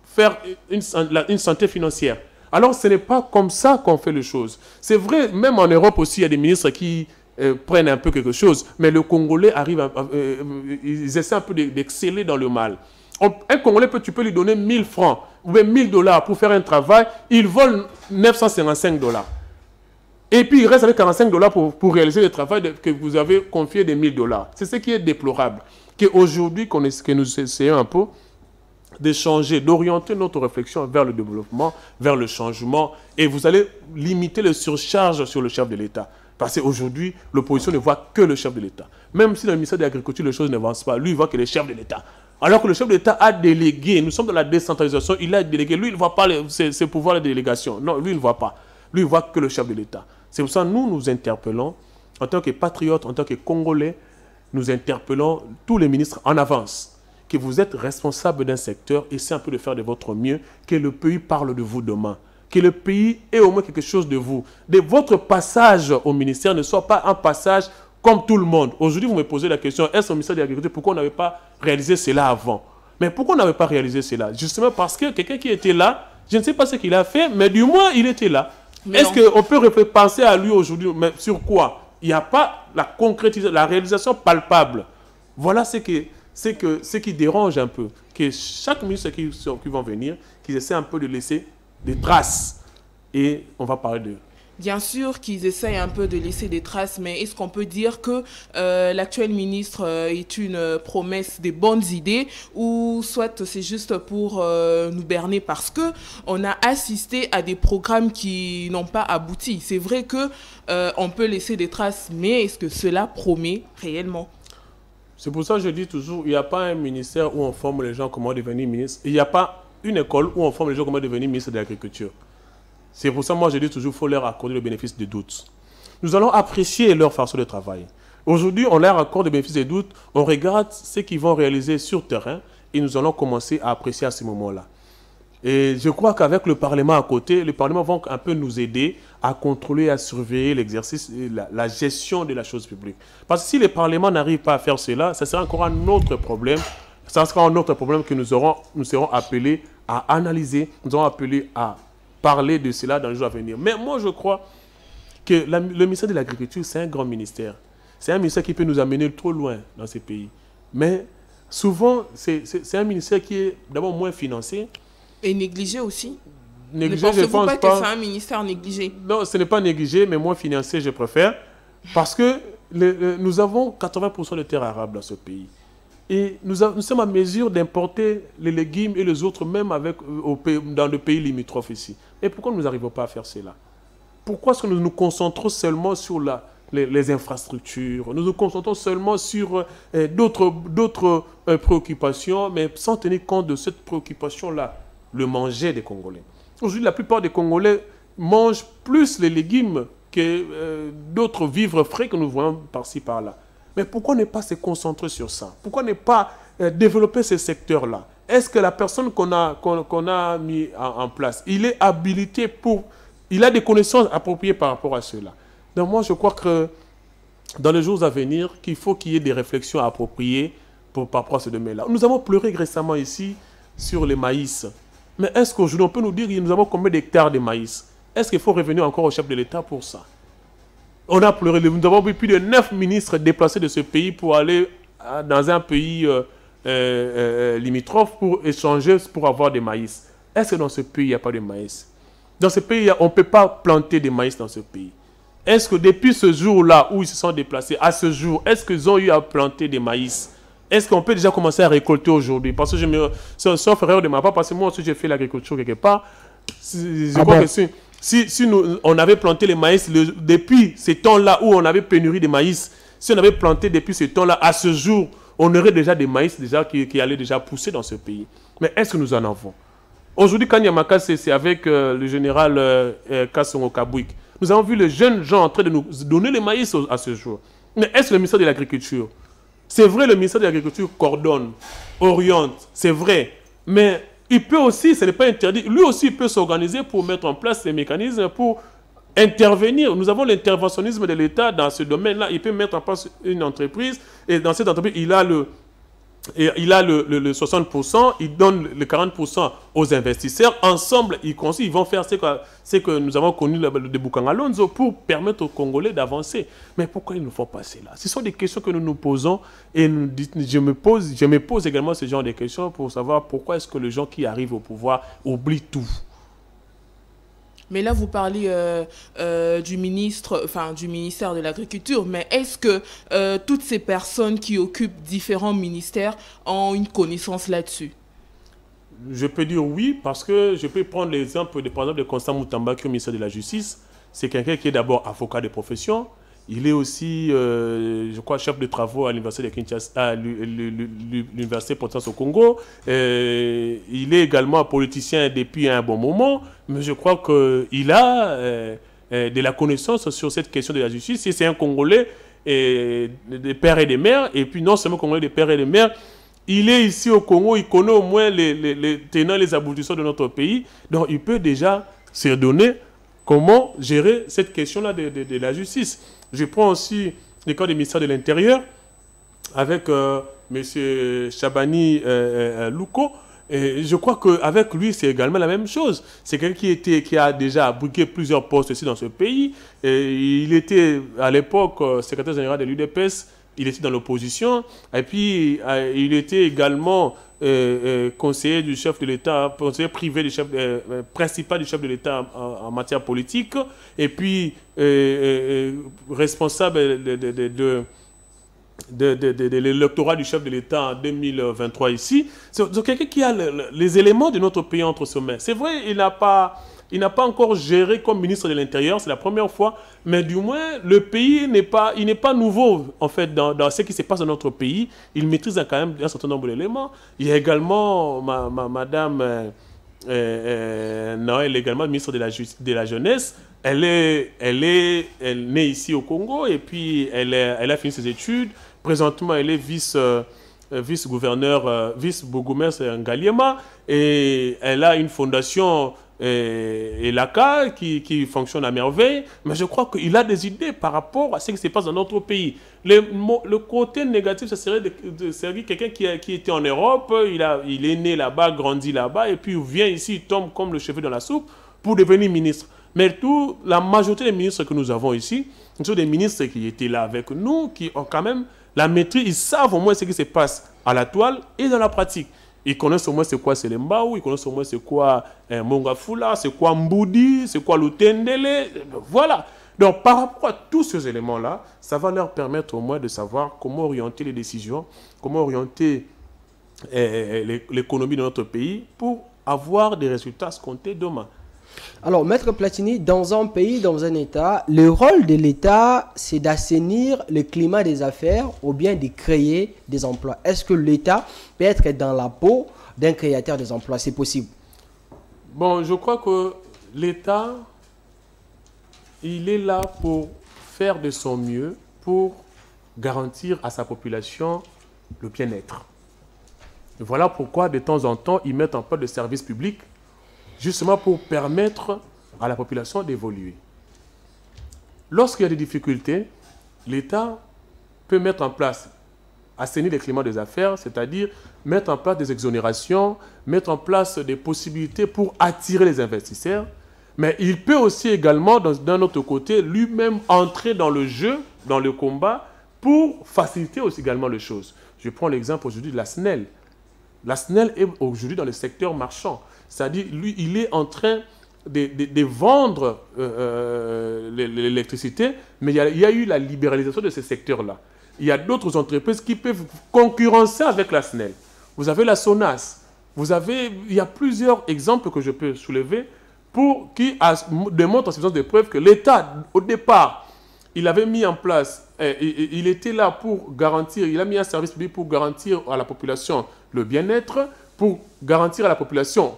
faire une santé financière. Alors, ce n'est pas comme ça qu'on fait les choses. C'est vrai, même en Europe aussi, il y a des ministres qui prennent un peu quelque chose, mais le Congolais arrive, ils essaient un peu d'exceller dans le mal. Un Congolais, tu peux lui donner 1000 francs ou bien $1000 pour faire un travail, il vole 955 $. Et puis, il reste avec 45 $ pour réaliser le travail que vous avez confié des 1000 $. C'est ce qui est déplorable. Qu'aujourd'hui, que nous essayons un peu de changer, d'orienter notre réflexion vers le développement, vers le changement, et vous allez limiter les surcharges sur le chef de l'État. Parce qu'aujourd'hui, l'opposition ne voit que le chef de l'État. Même si dans le ministère de l'Agriculture, les choses n'avancent pas, lui, il voit que le chef de l'État. Alors que le chef de l'État a délégué, nous sommes dans la décentralisation, il a délégué. Lui, il ne voit pas ses pouvoirs de délégation. Non, lui, il ne voit pas. Lui, il voit que le chef de l'État. C'est pour ça que nous interpellons, en tant que patriotes, en tant que Congolais, nous interpellons tous les ministres en avance, que vous êtes responsables d'un secteur, essayez un peu de faire de votre mieux, que le pays parle de vous demain, que le pays ait au moins quelque chose de vous. De votre passage au ministère ne soit pas un passage comme tout le monde. Aujourd'hui, vous me posez la question, est-ce au ministère de l'Agriculture, pourquoi on n'avait pas réalisé cela avant? Mais pourquoi on n'avait pas réalisé cela? Justement parce que quelqu'un qui était là, je ne sais pas ce qu'il a fait, mais du moins, il était là. Est-ce qu'on peut penser à lui aujourd'hui, mais sur quoi? Il n'y a pas la concrétisation, la réalisation palpable. Voilà ce qui dérange un peu. Que chaque ministre qui vont venir, qu'ils essaient un peu de laisser des traces. Et on va parler d'eux. Bien sûr qu'ils essayent un peu de laisser des traces, mais est-ce qu'on peut dire que l'actuel ministre est une promesse des bonnes idées, ou soit c'est juste pour nous berner parce que on a assisté à des programmes qui n'ont pas abouti. C'est vrai que on peut laisser des traces, mais est-ce que cela promet réellement? C'est pour ça que je dis toujours, il n'y a pas un ministère où on forme les gens comment devenir ministre. Il n'y a pas une école où on forme les gens comment devenir ministre de l'Agriculture. C'est pour ça que moi je dis toujours qu'il faut leur accorder le bénéfice des doutes. Nous allons apprécier leur façon de travail. Aujourd'hui, on leur accorde le bénéfice des doutes, on regarde ce qu'ils vont réaliser sur terrain et nous allons commencer à apprécier à ce moment-là. Et je crois qu'avec le Parlement à côté, le Parlement va un peu nous aider à contrôler, à surveiller l'exercice, la gestion de la chose publique. Parce que si le Parlement n'arrive pas à faire cela, ça sera encore un autre problème. Ça sera un autre problème que nous serons appelés à analyser, nous serons appelés à parler de cela dans les jours à venir. Mais moi, je crois que le ministère de l'Agriculture, c'est un grand ministère. C'est un ministère qui peut nous amener trop loin dans ces pays. Mais souvent, c'est un ministère qui est d'abord moins financé. Et négligé aussi. Négligé, ne pensez-vous pas que c'est un ministère négligé? Non, ce n'est pas négligé, mais moins financé, je préfère. Parce que nous avons 80% de terres arables dans ce pays. Et nous sommes à mesure d'importer les légumes et les autres, même dans le pays limitrophe ici. Et pourquoi nous n'arrivons pas à faire cela? Pourquoi est-ce que nous nous concentrons seulement sur les infrastructures? Nous nous concentrons seulement sur d'autres préoccupations, mais sans tenir compte de cette préoccupation-là, le manger des Congolais. Aujourd'hui, la plupart des Congolais mangent plus les légumes que d'autres vivres frais que nous voyons par-ci, par-là. Mais pourquoi ne pas se concentrer sur ça? Pourquoi ne pas développer ces secteurs-là? Est-ce que la personne qu'on a mis en place, il est habilité il a des connaissances appropriées par rapport à cela? Donc moi, je crois que dans les jours à venir, qu'il faut qu'il y ait des réflexions appropriées par rapport à ce domaine-là. Nous avons pleuré récemment ici sur les maïs. Mais est-ce qu'aujourd'hui, on peut nous dire que nous avons combien d'hectares de maïs? Est-ce qu'il faut revenir encore au chef de l'État pour ça? On a pleuré. Nous avons vu plus de 9 ministres déplacés de ce pays pour aller dans un pays limitrophe pour échanger, pour avoir des maïs. Est-ce que dans ce pays, il n'y a pas de maïs? Dans ce pays, on ne peut pas planter des maïs dans ce pays. Est-ce que depuis ce jour-là où ils se sont déplacés, à ce jour, est-ce qu'ils ont eu à planter des maïs? Est-ce qu'on peut déjà commencer à récolter aujourd'hui? Parce que sauf erreur de ma part, parce que moi aussi j'ai fait l'agriculture quelque part. Je crois que si on avait planté les maïs depuis ce temps-là où on avait pénurie de maïs, si on avait planté depuis ce temps-là, à ce jour, on aurait déjà des maïs qui allaient déjà pousser dans ce pays. Mais est-ce que nous en avons? Aujourd'hui, quand Yamaka, c'est avec le général Kassongo Kabouik, nous avons vu les jeunes gens en train de nous donner les maïs à ce jour. Mais est-ce que le ministère de l'Agriculture? C'est vrai, le ministère de l'Agriculture coordonne, oriente, c'est vrai. Mais il peut aussi, ce n'est pas interdit, lui aussi il peut s'organiser pour mettre en place des mécanismes pour intervenir. Nous avons l'interventionnisme de l'État dans ce domaine-là. Il peut mettre en place une entreprise et dans cette entreprise, il a le 60%, il donne le 40% aux investisseurs. Ensemble, ils vont faire ce que nous avons connu de Bukangalonzo pour permettre aux Congolais d'avancer. Mais pourquoi ils ne font pas cela? Ce sont des questions que nous nous posons et je me pose également ce genre de questions pour savoir pourquoi est-ce que les gens qui arrivent au pouvoir oublient tout. Mais là, vous parlez du ministère de l'Agriculture. Mais est-ce que toutes ces personnes qui occupent différents ministères ont une connaissance là-dessus? Je peux dire oui, parce que je peux prendre l'exemple par exemple de Constant Moutamba, qui est au ministère de la Justice. C'est quelqu'un qui est d'abord avocat de profession, Il est aussi, je crois, chef de travaux à l'Université de Kinshasa, à l'Université Potence au Congo. Il est également politicien depuis un bon moment, mais je crois qu'il a de la connaissance sur cette question de la justice. Et c'est un Congolais des pères et des mères, et puis non seulement Congolais des pères et des mères, il est ici au Congo, il connaît au moins les tenants, les aboutissants de notre pays, donc il peut déjà se donner comment gérer cette question-là de la justice. Je prends aussi le cas du ministère de l'Intérieur avec M. Chabani Louko. Et je crois qu'avec lui, c'est également la même chose. C'est quelqu'un qui a déjà abrigué plusieurs postes ici dans ce pays. Et il était à l'époque secrétaire général de l'UDPS, il était dans l'opposition. Et puis, il était également conseiller du chef de l'État, conseiller privé du chef, principal du chef de l'État en matière politique, et puis responsable de l'électorat du chef de l'État en 2023 ici. C'est quelqu'un qui a les éléments de notre pays entre ses mains. C'est vrai, il n'a pas encore géré comme ministre de l'Intérieur, c'est la première fois, mais du moins, le pays n'est pas nouveau, en fait, dans ce qui se passe dans notre pays. Il maîtrise quand même un certain nombre d'éléments. Il y a également Madame Noël, également ministre de la Jeunesse. Elle est née ici au Congo, et puis elle a fini ses études. Présentement, elle est vice-gouverneur, vice-bourgmestre Ngaliema, et elle a une fondation ELACA qui fonctionne à merveille, mais je crois qu'il a des idées par rapport à ce qui se passe dans notre pays. Le côté négatif, ce serait de servir quelqu'un qui était en Europe, il est né là-bas, grandi là-bas, et puis il vient ici, il tombe comme le cheveu dans la soupe pour devenir ministre. Mais la majorité des ministres que nous avons ici, ce sont des ministres qui étaient là avec nous, qui ont quand même la maîtrise, ils savent au moins ce qui se passe à la toile et dans la pratique. Ils connaissent au moins c'est quoi c'est le Mbao, ils connaissent au moins c'est quoi Mongafula, c'est quoi Mboudi, c'est quoi Lutendele, voilà. Donc par rapport à tous ces éléments-là, ça va leur permettre au moins de savoir comment orienter les décisions, comment orienter l'économie de notre pays pour avoir des résultats escomptés demain. Alors, Maître Platini, dans un pays, dans un État, le rôle de l'État, c'est d'assainir le climat des affaires ou bien de créer des emplois. Est-ce que l'État peut être dans la peau d'un créateur des emplois? C'est possible? Bon, je crois que l'État, il est là pour faire de son mieux pour garantir à sa population le bien-être. Voilà pourquoi, de temps en temps, ils mettent en place des services publics justement pour permettre à la population d'évoluer. Lorsqu'il y a des difficultés, l'État peut mettre en place, assainir le climat des affaires, c'est-à-dire mettre en place des exonérations, mettre en place des possibilités pour attirer les investisseurs, mais il peut aussi également, d'un autre côté, lui-même entrer dans le jeu, dans le combat, pour faciliter aussi également les choses. Je prends l'exemple aujourd'hui de la SNEL. La SNEL est aujourd'hui dans le secteur marchand. C'est-à-dire, lui, il est en train de vendre l'électricité, mais il y a eu la libéralisation de ce secteur-là. Il y a d'autres entreprises qui peuvent concurrencer avec la SNEL. Vous avez la SONAS. Il y a plusieurs exemples que je peux soulever qui démontrent en substance de preuve que l'État, au départ, il avait mis en place, il était là pour garantir, il a mis un service public pour garantir à la population le bien-être, pour garantir à la population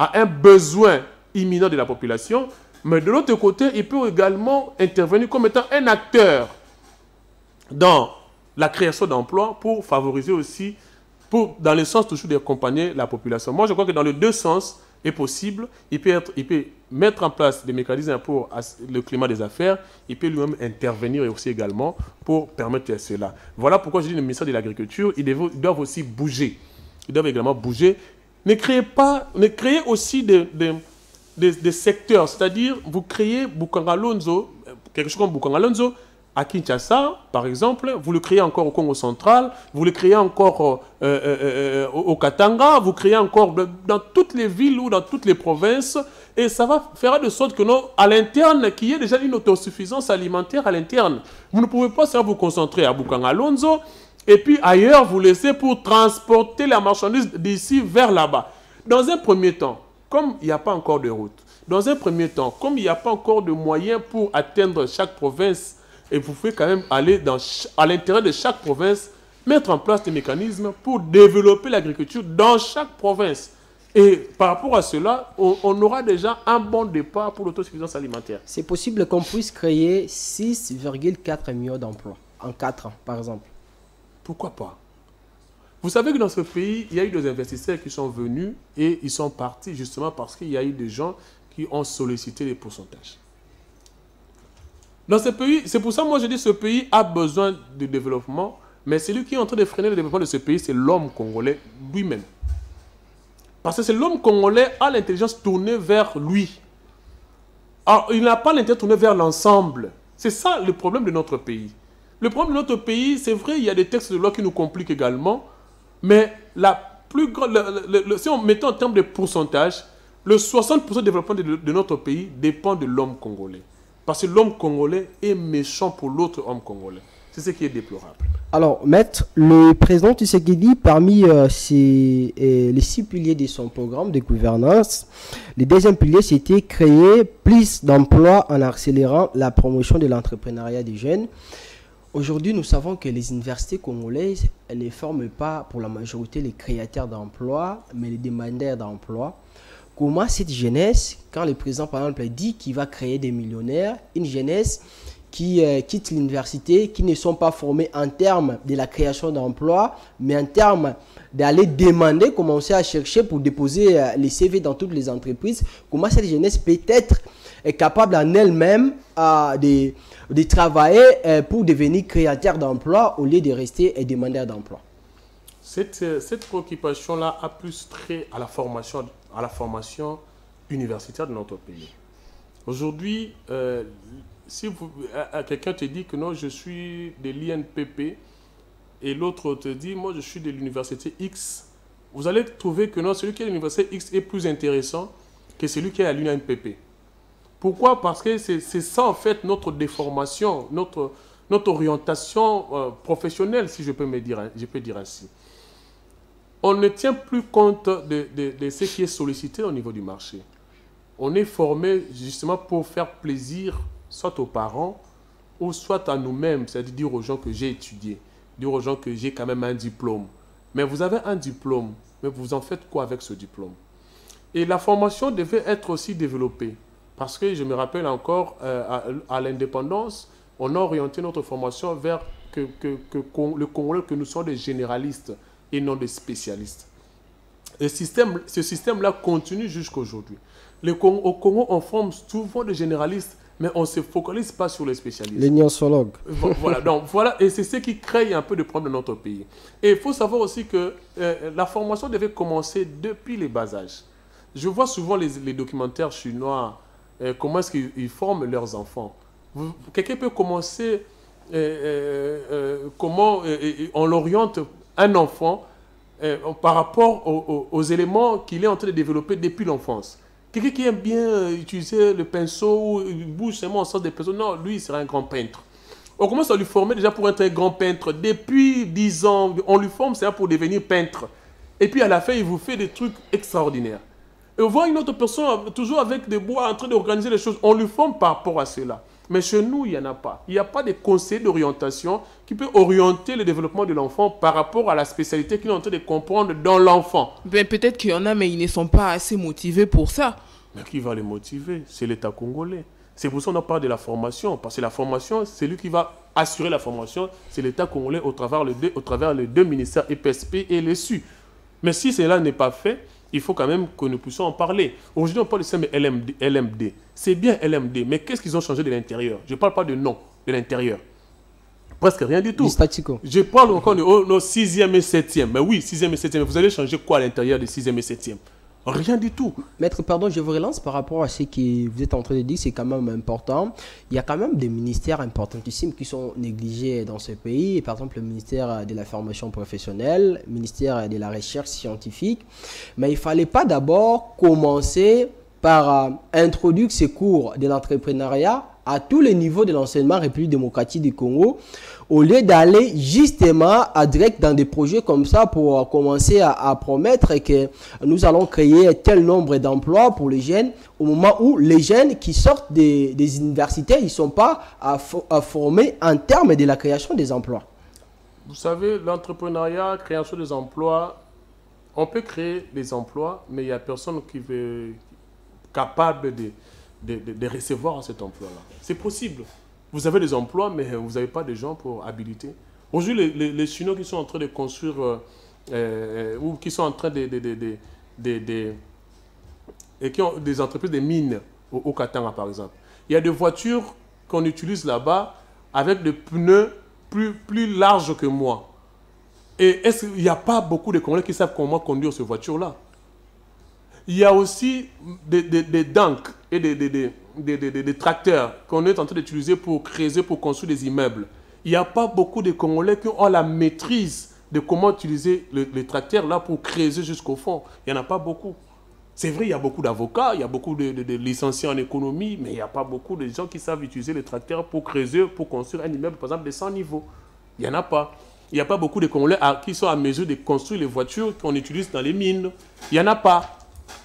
à un besoin imminent de la population, mais de l'autre côté, il peut également intervenir comme étant un acteur dans la création d'emplois pour favoriser aussi, dans le sens toujours d'accompagner la population. Moi, je crois que dans les deux sens est possible. Il peut mettre en place des mécanismes pour le climat des affaires, il peut lui-même intervenir aussi également pour permettre cela. Voilà pourquoi je dis que le ministère de l'Agriculture, ils doivent aussi bouger. Ils doivent également bouger. Ne créez aussi des secteurs, c'est-à-dire vous créez Bukangalonzo, quelque chose comme Bukangalonzo à Kinshasa, par exemple, vous le créez encore au Congo central, vous le créez encore au Katanga, vous créez encore dans toutes les villes ou dans toutes les provinces, et ça va faire de sorte que à l'interne, qu'il y ait déjà une autosuffisance alimentaire à l'interne. Vous ne pouvez pas seulement vous concentrer à Bukangalonzo, et puis ailleurs, vous laissez pour transporter la marchandise d'ici vers là-bas. Dans un premier temps, comme il n'y a pas encore de route, dans un premier temps, comme il n'y a pas encore de moyens pour atteindre chaque province Et vous pouvez quand même aller à l'intérieur de chaque province, mettre en place des mécanismes pour développer l'agriculture dans chaque province. Et par rapport à cela, on aura déjà un bon départ pour l'autosuffisance alimentaire. C'est possible qu'on puisse créer 6,4 millions d'emplois en 4 ans, par exemple. Pourquoi pas? Vous savez que dans ce pays, il y a eu des investisseurs qui sont venus et ils sont partis justement parce qu'il y a eu des gens qui ont sollicité les pourcentages. Dans ce pays, c'est pour ça que moi je dis que ce pays a besoin de développement, mais celui qui est en train de freiner le développement de ce pays, c'est l'homme congolais lui-même. Parce que c'est l'homme congolais a l'intelligence tournée vers lui. Alors, il n'a pas l'intelligence tournée vers l'ensemble. C'est ça le problème de notre pays. Le problème de notre pays, c'est vrai, il y a des textes de loi qui nous compliquent également, mais la plus grande, si on mettait en termes de pourcentage, le 60% du développement de notre pays dépend de l'homme congolais. Parce que l'homme congolais est méchant pour l'autre homme congolais. C'est ce qui est déplorable. Alors, maître, le président Tshisekedi, parmi les 6 piliers de son programme de gouvernance, le deuxième pilier, c'était créer plus d'emplois en accélérant la promotion de l'entrepreneuriat des jeunes. Aujourd'hui, nous savons que les universités congolaises, elles ne forment pas pour la majorité les créateurs d'emplois, mais les demandeurs d'emplois. Comment cette jeunesse, quand le président par exemple dit qu'il va créer des millionnaires, une jeunesse qui quittent l'université, qui ne sont pas formés en termes de la création d'emplois, mais en termes d'aller demander, commencer à chercher pour déposer les CV dans toutes les entreprises, comment cette jeunesse peut-être est capable en elle-même de travailler pour devenir créateur d'emplois au lieu de rester demandeur d'emploi. Cette préoccupation-là a plus trait à la formation universitaire de notre pays. Aujourd'hui, si quelqu'un te dit que non, je suis de l'INPP et l'autre te dit, moi je suis de l'université X, vous allez trouver que non, celui qui est de l'université X est plus intéressant que celui qui est à l'INPP. Pourquoi? Parce que c'est ça en fait notre déformation, notre orientation professionnelle, si je peux dire ainsi. On ne tient plus compte de ce qui est sollicité au niveau du marché. On est formé justement pour faire plaisir soit aux parents ou soit à nous-mêmes, c'est-à-dire dire aux gens que j'ai étudié, dire aux gens que j'ai quand même un diplôme. Mais vous avez un diplôme, mais vous en faites quoi avec ce diplôme? Et la formation devait être aussi développée. Parce que je me rappelle encore, à l'indépendance, on a orienté notre formation vers le Congolais, que nous sommes des généralistes et non des spécialistes. Ce système-là continue jusqu'à aujourd'hui. Au Congo, on forme souvent des généralistes, mais on ne se focalise pas sur les spécialistes. Les niansologues. Voilà, et c'est ce qui crée un peu de problèmes dans notre pays. Et il faut savoir aussi que la formation devait commencer depuis les bas âges. Je vois souvent les documentaires chinois, comment est-ce qu'ils forment leurs enfants. Quelqu'un peut commencer, comment on l'oriente un enfant par rapport aux éléments qu'il est en train de développer depuis l'enfance. Quelqu'un qui aime bien utiliser le pinceau, il bouge seulement en sens de pinceau, non, lui il sera un grand peintre. On commence à lui former déjà pour être un grand peintre. Depuis 10 ans, on lui forme, c'est pour devenir peintre. Et puis à la fin, il vous fait des trucs extraordinaires. Et on voit une autre personne, toujours avec des bois, en train d'organiser les choses. On lui forme par rapport à cela. Mais chez nous, il n'y en a pas. Il n'y a pas de conseil d'orientation qui peut orienter le développement de l'enfant par rapport à la spécialité qu'il est en train de comprendre dans l'enfant. Ben, peut-être qu'il y en a, mais ils ne sont pas assez motivés pour ça. Mais qui va les motiver? C'est l'État congolais. C'est pour ça qu'on parle de la formation. Parce que la formation, c'est lui qui va assurer la formation. C'est l'État congolais au travers les deux ministères EPSP et l'ESU. Mais si cela n'est pas fait, il faut quand même que nous puissions en parler. Aujourd'hui, on parle de ça, mais LMD. C'est bien LMD, mais qu'est-ce qu'ils ont changé de l'intérieur? Je ne parle pas de nom, de l'intérieur. Presque rien du tout. Je parle encore de 6e et 7e. Mais oui, 6e et 7e. Vous allez changer quoi à l'intérieur de 6e et 7e? Rien du tout. Maître, pardon, je vous relance par rapport à ce que vous êtes en train de dire, c'est quand même important. Il y a quand même des ministères importantissimes qui sont négligés dans ce pays. Par exemple, le ministère de la formation professionnelle, le ministère de la recherche scientifique. Mais il ne fallait pas d'abord commencer par introduire ces cours de l'entrepreneuriat à tous les niveaux de l'enseignement République démocratique du Congo, au lieu d'aller justement à direct dans des projets comme ça pour commencer à promettre que nous allons créer tel nombre d'emplois pour les jeunes, au moment où les jeunes qui sortent des universités, ils ne sont pas formés en termes de la création des emplois. Vous savez, l'entrepreneuriat, création des emplois, on peut créer des emplois, mais il n'y a personne qui est capable de recevoir cet emploi-là. C'est possible. Vous avez des emplois, mais vous n'avez pas de gens pour habiliter. Aujourd'hui, les Chinois qui sont en train de construire, ou qui sont en train et qui ont des entreprises de mines au Katanga, par exemple. Il y a des voitures qu'on utilise là-bas avec des pneus plus larges que moi. Et est-ce qu'il n'y a pas beaucoup de Congolais qui savent comment conduire ces voitures-là? Il y a aussi des dunks et des tracteurs qu'on est en train d'utiliser pour creuser, pour construire des immeubles. Il n'y a pas beaucoup de Congolais qui ont la maîtrise de comment utiliser les tracteurs là pour creuser jusqu'au fond. Il n'y en a pas beaucoup. C'est vrai, il y a beaucoup d'avocats, il y a beaucoup de licenciés en économie, mais il n'y a pas beaucoup de gens qui savent utiliser les tracteurs pour creuser, pour construire un immeuble, par exemple, de 100 niveaux. Il n'y en a pas. Il n'y a pas beaucoup de Congolais qui sont à mesure de construire les voitures qu'on utilise dans les mines. Il n'y en a pas.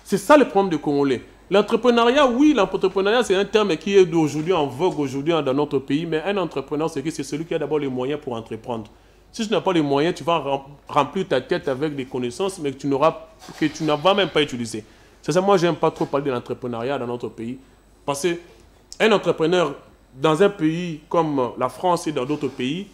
C'est ça le problème des Congolais. L'entrepreneuriat, oui, l'entrepreneuriat, c'est un terme qui est aujourd'hui en vogue aujourd'hui dans notre pays, mais un entrepreneur, c'est celui qui a d'abord les moyens pour entreprendre. Si tu n'as pas les moyens, tu vas remplir ta tête avec des connaissances, mais que tu ne vas même pas utiliser. C'est ça, moi, je n'aime pas trop parler de l'entrepreneuriat dans notre pays, parce qu'un entrepreneur dans un pays comme la France et dans d'autres pays,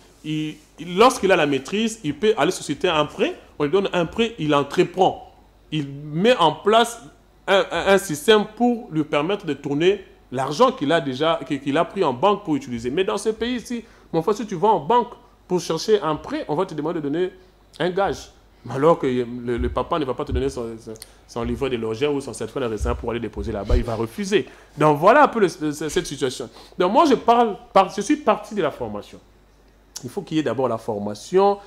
lorsqu'il a la maîtrise, il peut aller solliciter un prêt, on lui donne un prêt, il entreprend. Il met en place un système pour lui permettre de tourner l'argent qu'il a pris en banque pour utiliser. Mais dans ce pays-ci, mon frère, si tu vas en banque pour chercher un prêt, on va te demander de donner un gage. Alors que le papa ne va pas te donner son livret de logeur ou son certificat de résidence pour aller déposer là-bas, il va refuser. Donc voilà un peu cette situation. Donc moi, je suis parti de la formation. Il faut qu'il y ait d'abord la formation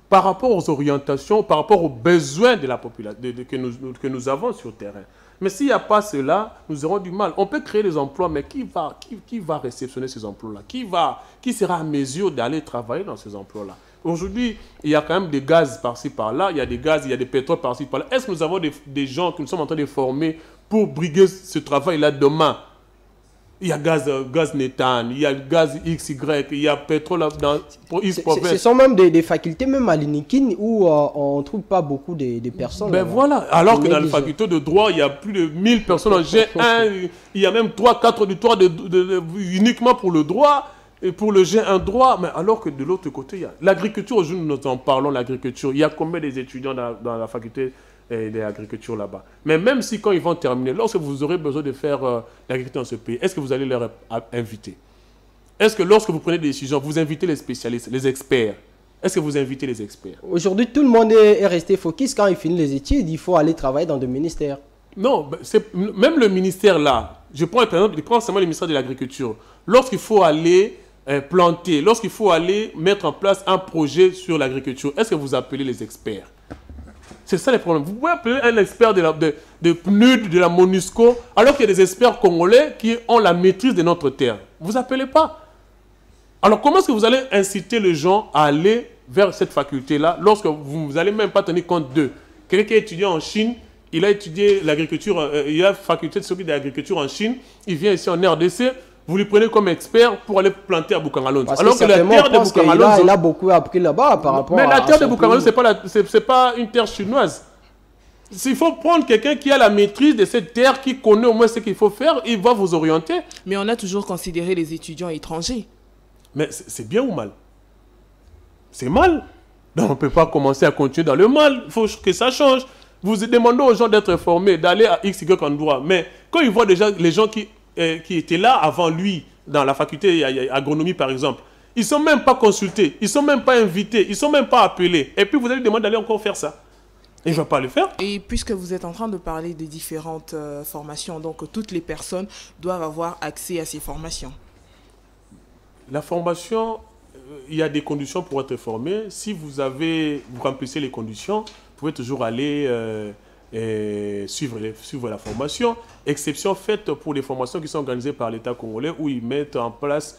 par rapport aux orientations, par rapport aux besoins de la population que nous avons sur le terrain. Mais s'il n'y a pas cela, nous aurons du mal. On peut créer des emplois, mais qui va réceptionner ces emplois-là? Qui sera à mesure d'aller travailler dans ces emplois-là? Aujourd'hui, il y a quand même des gaz par-ci, par-là, il y a des gaz, il y a des pétroles par-ci, par-là. Est-ce que nous avons des gens que nous sommes en train de former pour briguer ce travail-là demain? Il y a gaz méthane, il y a gaz XY, il y a pétrole pour X province. Ce sont même des facultés, même à l'INIKIN, où on ne trouve pas beaucoup de personnes. Ben voilà, alors que dans les facultés de droit, il y a plus de 1000 personnes en G1, il y a même 3-4 auditoires uniquement pour le droit, et pour le G1 droit, mais alors que de l'autre côté, il y a l'agriculture, aujourd'hui nous en parlons, l'agriculture, il y a combien d'étudiants dans la faculté de l'agriculture là-bas. Mais même si quand ils vont terminer, lorsque vous aurez besoin de faire l'agriculture dans ce pays, est-ce que vous allez leur inviter? Est-ce que lorsque vous prenez des décisions, vous invitez les spécialistes, les experts? Est-ce que vous invitez les experts? Aujourd'hui, tout le monde est resté focus. Quand il finit les études, il faut aller travailler dans des ministères. Non, même le ministère là, je prends seulement le ministère de l'Agriculture. Lorsqu'il faut aller planter, lorsqu'il faut aller mettre en place un projet sur l'agriculture, est-ce que vous appelez les experts? C'est ça le problème. Vous pouvez appeler un expert de PNUD, de la MONUSCO, alors qu'il y a des experts congolais qui ont la maîtrise de notre terre. Vous appelez pas. Alors comment est-ce que vous allez inciter les gens à aller vers cette faculté-là lorsque vous n'allez même pas tenir compte d'eux? Quelqu'un qui a étudié en Chine, il a étudié l'agriculture, il a la faculté de s'occuper de l'agriculture en Chine, il vient ici en RDC, vous lui prenez comme expert pour aller planter à Bukangalonzo. Alors que la terre de Bukangalonzo, il a beaucoup appris là-bas par rapport à... Mais la terre de Bukangalonzo, ce n'est pas une terre chinoise. S'il faut prendre quelqu'un qui a la maîtrise de cette terre, qui connaît au moins ce qu'il faut faire, il va vous orienter. Mais on a toujours considéré les étudiants étrangers. Mais c'est bien ou mal? C'est mal. Donc on ne peut pas commencer à continuer dans le mal. Il faut que ça change. Vous demandez aux gens d'être formés, d'aller à XY endroit. Mais quand ils voient déjà les gens qui étaient là avant lui, dans la faculté agronomie par exemple, ils ne sont même pas consultés, ils ne sont même pas invités, ils ne sont même pas appelés. Et puis vous allez demander d'aller encore faire ça. Il ne va pas le faire. Et puisque vous êtes en train de parler des différentes formations, donc toutes les personnes doivent avoir accès à ces formations. La formation, il y a des conditions pour être formé. Si vous remplissez les conditions, vous pouvez toujours aller suivre la formation. Exception faite pour les formations qui sont organisées par l'État congolais où ils mettent en place,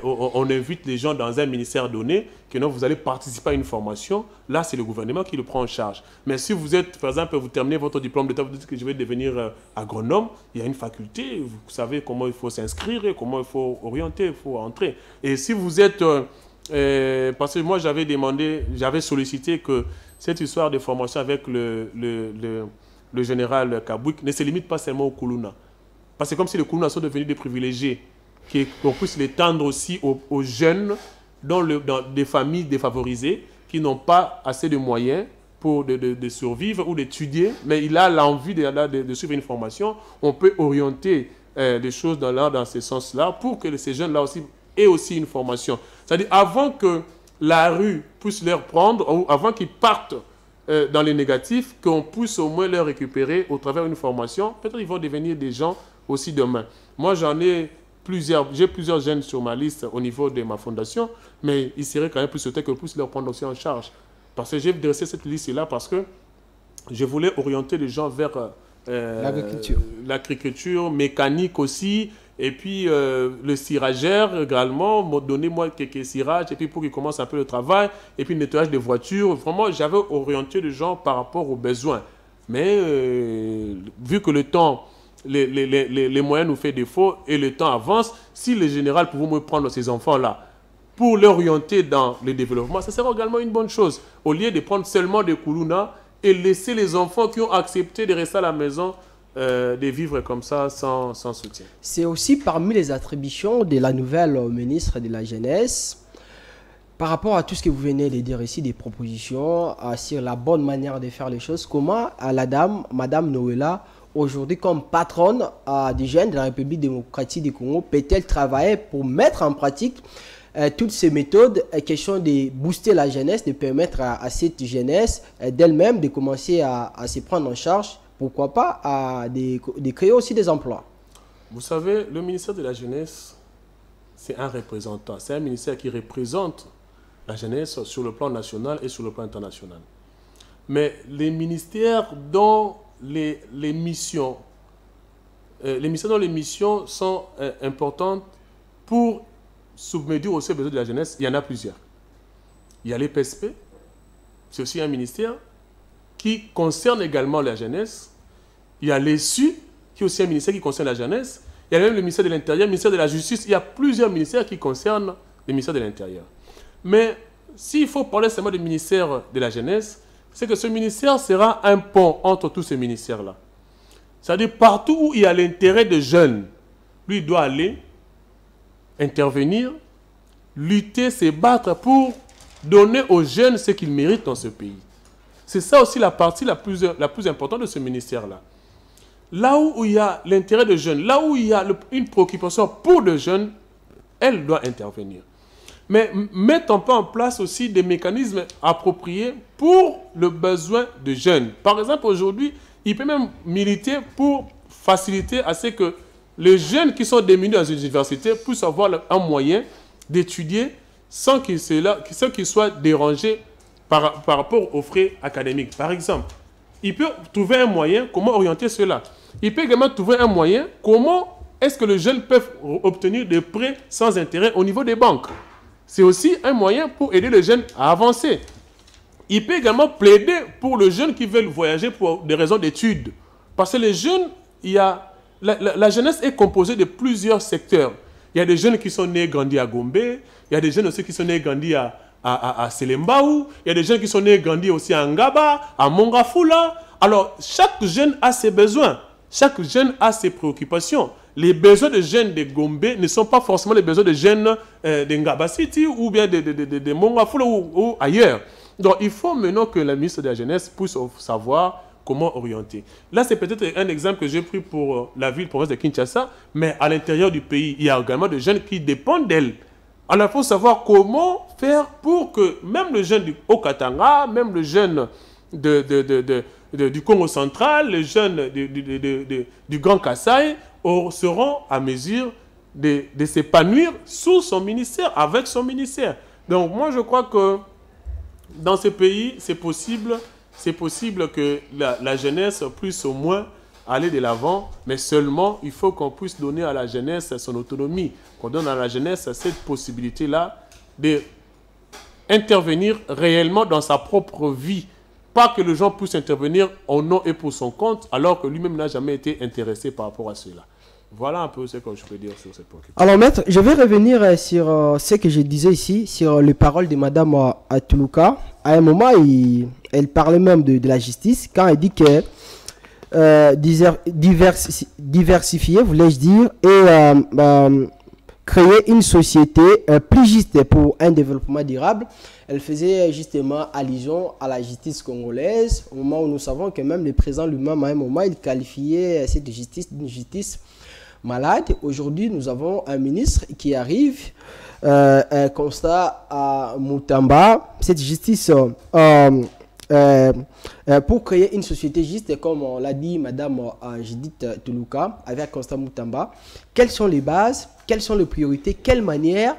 on invite les gens dans un ministère donné, que non, vous allez participer à une formation. Là, c'est le gouvernement qui le prend en charge. Mais si vous êtes, par exemple, vous terminez votre diplôme d'État, vous dites que je vais devenir agronome, il y a une faculté, vous savez comment il faut s'inscrire, comment il faut orienter, il faut entrer. Et si vous êtes... parce que moi, j'avais sollicité que cette histoire de formation avec le général Kabouik ne se limite pas seulement au Koulouna. Parce que comme si les Koulouna sont devenus des privilégiés, qu'on puisse l'étendre aussi aux jeunes dans des familles défavorisées qui n'ont pas assez de moyens pour de survivre ou d'étudier, mais il a l'envie de suivre une formation. On peut orienter les choses dans ce sens-là pour que ces jeunes-là aussi aient aussi une formation. C'est-à-dire avant que la rue puisse leur prendre, ou avant qu'ils partent dans les négatifs, qu'on puisse au moins leur récupérer au travers d'une formation. Peut-être qu'ils vont devenir des gens aussi demain. Moi, j'ai plusieurs jeunes sur ma liste au niveau de ma fondation, mais il serait quand même plus souhaité que je puisse leur prendre aussi en charge. Parce que j'ai dressé cette liste-là parce que je voulais orienter les gens vers l'agriculture mécanique aussi, et puis le ciragère également, donnez-moi quelques cirages, et puis pour qu'ils commencent un peu le travail, et puis le nettoyage des voitures. Vraiment, j'avais orienté les gens par rapport aux besoins. Mais vu que le temps, les moyens nous font défaut et le temps avance, si le général pouvait me prendre ces enfants-là pour l'orienter dans le développement, ça serait également une bonne chose. Au lieu de prendre seulement des Koulouna et laisser les enfants qui ont accepté de rester à la maison de vivre comme ça sans soutien. C'est aussi parmi les attributions de la nouvelle ministre de la Jeunesse, par rapport à tout ce que vous venez de dire ici, des propositions sur la bonne manière de faire les choses. Comment Madame Noëlla, aujourd'hui comme patronne des jeunes de la République démocratique du Congo, peut-elle travailler pour mettre en pratique toutes ces méthodes, question de booster la jeunesse, de permettre à cette jeunesse d'elle-même de commencer à se prendre en charge, pourquoi pas de créer aussi des emplois? Vous savez, le ministère de la Jeunesse, c'est un représentant. C'est un ministère qui représente la jeunesse sur le plan national et sur le plan international. Mais les ministères dont les missions sont importantes pour subvenir aux besoins de la jeunesse, il y en a plusieurs. Il y a les PSP, c'est aussi un ministère qui concerne également la jeunesse. Il y a l'ESU, qui est aussi un ministère qui concerne la jeunesse. Il y a même le ministère de l'Intérieur, le ministère de la Justice. Il y a plusieurs ministères qui concernent le ministère de l'Intérieur. Mais s'il faut parler seulement du ministère de la jeunesse, c'est que ce ministère sera un pont entre tous ces ministères-là. C'est-à-dire partout où il y a l'intérêt des jeunes, lui doit aller intervenir, lutter, se battre pour donner aux jeunes ce qu'ils méritent dans ce pays. C'est ça aussi la partie la plus importante de ce ministère-là. Là où il y a l'intérêt des jeunes, là où il y a une préoccupation pour les jeunes, elle doit intervenir. Mais mettons pas en place aussi des mécanismes appropriés pour le besoin des jeunes. Par exemple, aujourd'hui, il peut même militer pour faciliter à ce que les jeunes qui sont démunis dans une université puissent avoir un moyen d'étudier sans qu'ils soient dérangés par rapport aux frais académiques. Par exemple, il peut trouver un moyen comment orienter cela. Il peut également trouver un moyen comment est-ce que les jeunes peuvent obtenir des prêts sans intérêt au niveau des banques. C'est aussi un moyen pour aider les jeunes à avancer. Il peut également plaider pour les jeunes qui veulent voyager pour des raisons d'études. Parce que les jeunes, la jeunesse est composée de plusieurs secteurs. Il y a des jeunes qui sont nés et grandis à Gombe. Il y a des jeunes aussi qui sont nés et grandis à Selembaou. Il y a des jeunes qui sont nés et grandis aussi à Ngaba, à Mongafula. Alors, chaque jeune a ses besoins. Chaque jeune a ses préoccupations. Les besoins des jeunes de Gombe ne sont pas forcément les besoins des jeunes de Ngaba City ou bien de Mongafula ou ailleurs. Donc, il faut maintenant que la ministre de la Jeunesse puisse savoir comment orienter. Là, c'est peut-être un exemple que j'ai pris pour la ville province de Kinshasa, mais à l'intérieur du pays, il y a également des jeunes qui dépendent d'elle. Alors, il faut savoir comment faire pour que même les jeunes du Haut-Katanga, même les jeunes du Congo central, les jeunes du Grand Kasaï seront à mesure de s'épanouir sous son ministère, avec son ministère. Donc, moi, je crois que dans ce pays, c'est possible c'est possible que la jeunesse puisse au moins aller de l'avant, mais seulement il faut qu'on puisse donner à la jeunesse son autonomie, qu'on donne à la jeunesse cette possibilité-là d'intervenir réellement dans sa propre vie. Pas que les gens puissent intervenir au nom et pour son compte, alors que lui-même n'a jamais été intéressé par rapport à cela. Voilà un peu ce que je peux dire sur cette préoccupation. Alors maître, je vais revenir sur ce que je disais ici, sur les paroles de Madame Atuluka. À un moment, elle parlait même de la justice, quand elle dit que diversifier, voulais-je dire, et créer une société plus juste pour un développement durable. Elle faisait justement allusion à la justice congolaise, au moment où nous savons que même le président lui-même, à un moment, il qualifiait cette justice d'une justice malade. Aujourd'hui, nous avons un ministre qui arrive, un constat à Moutamba, cette justice pour créer une société juste, comme on l'a dit Madame Judith Tuluka, avec Constant Moutamba. Quelles sont les bases, quelles sont les priorités, quelle manière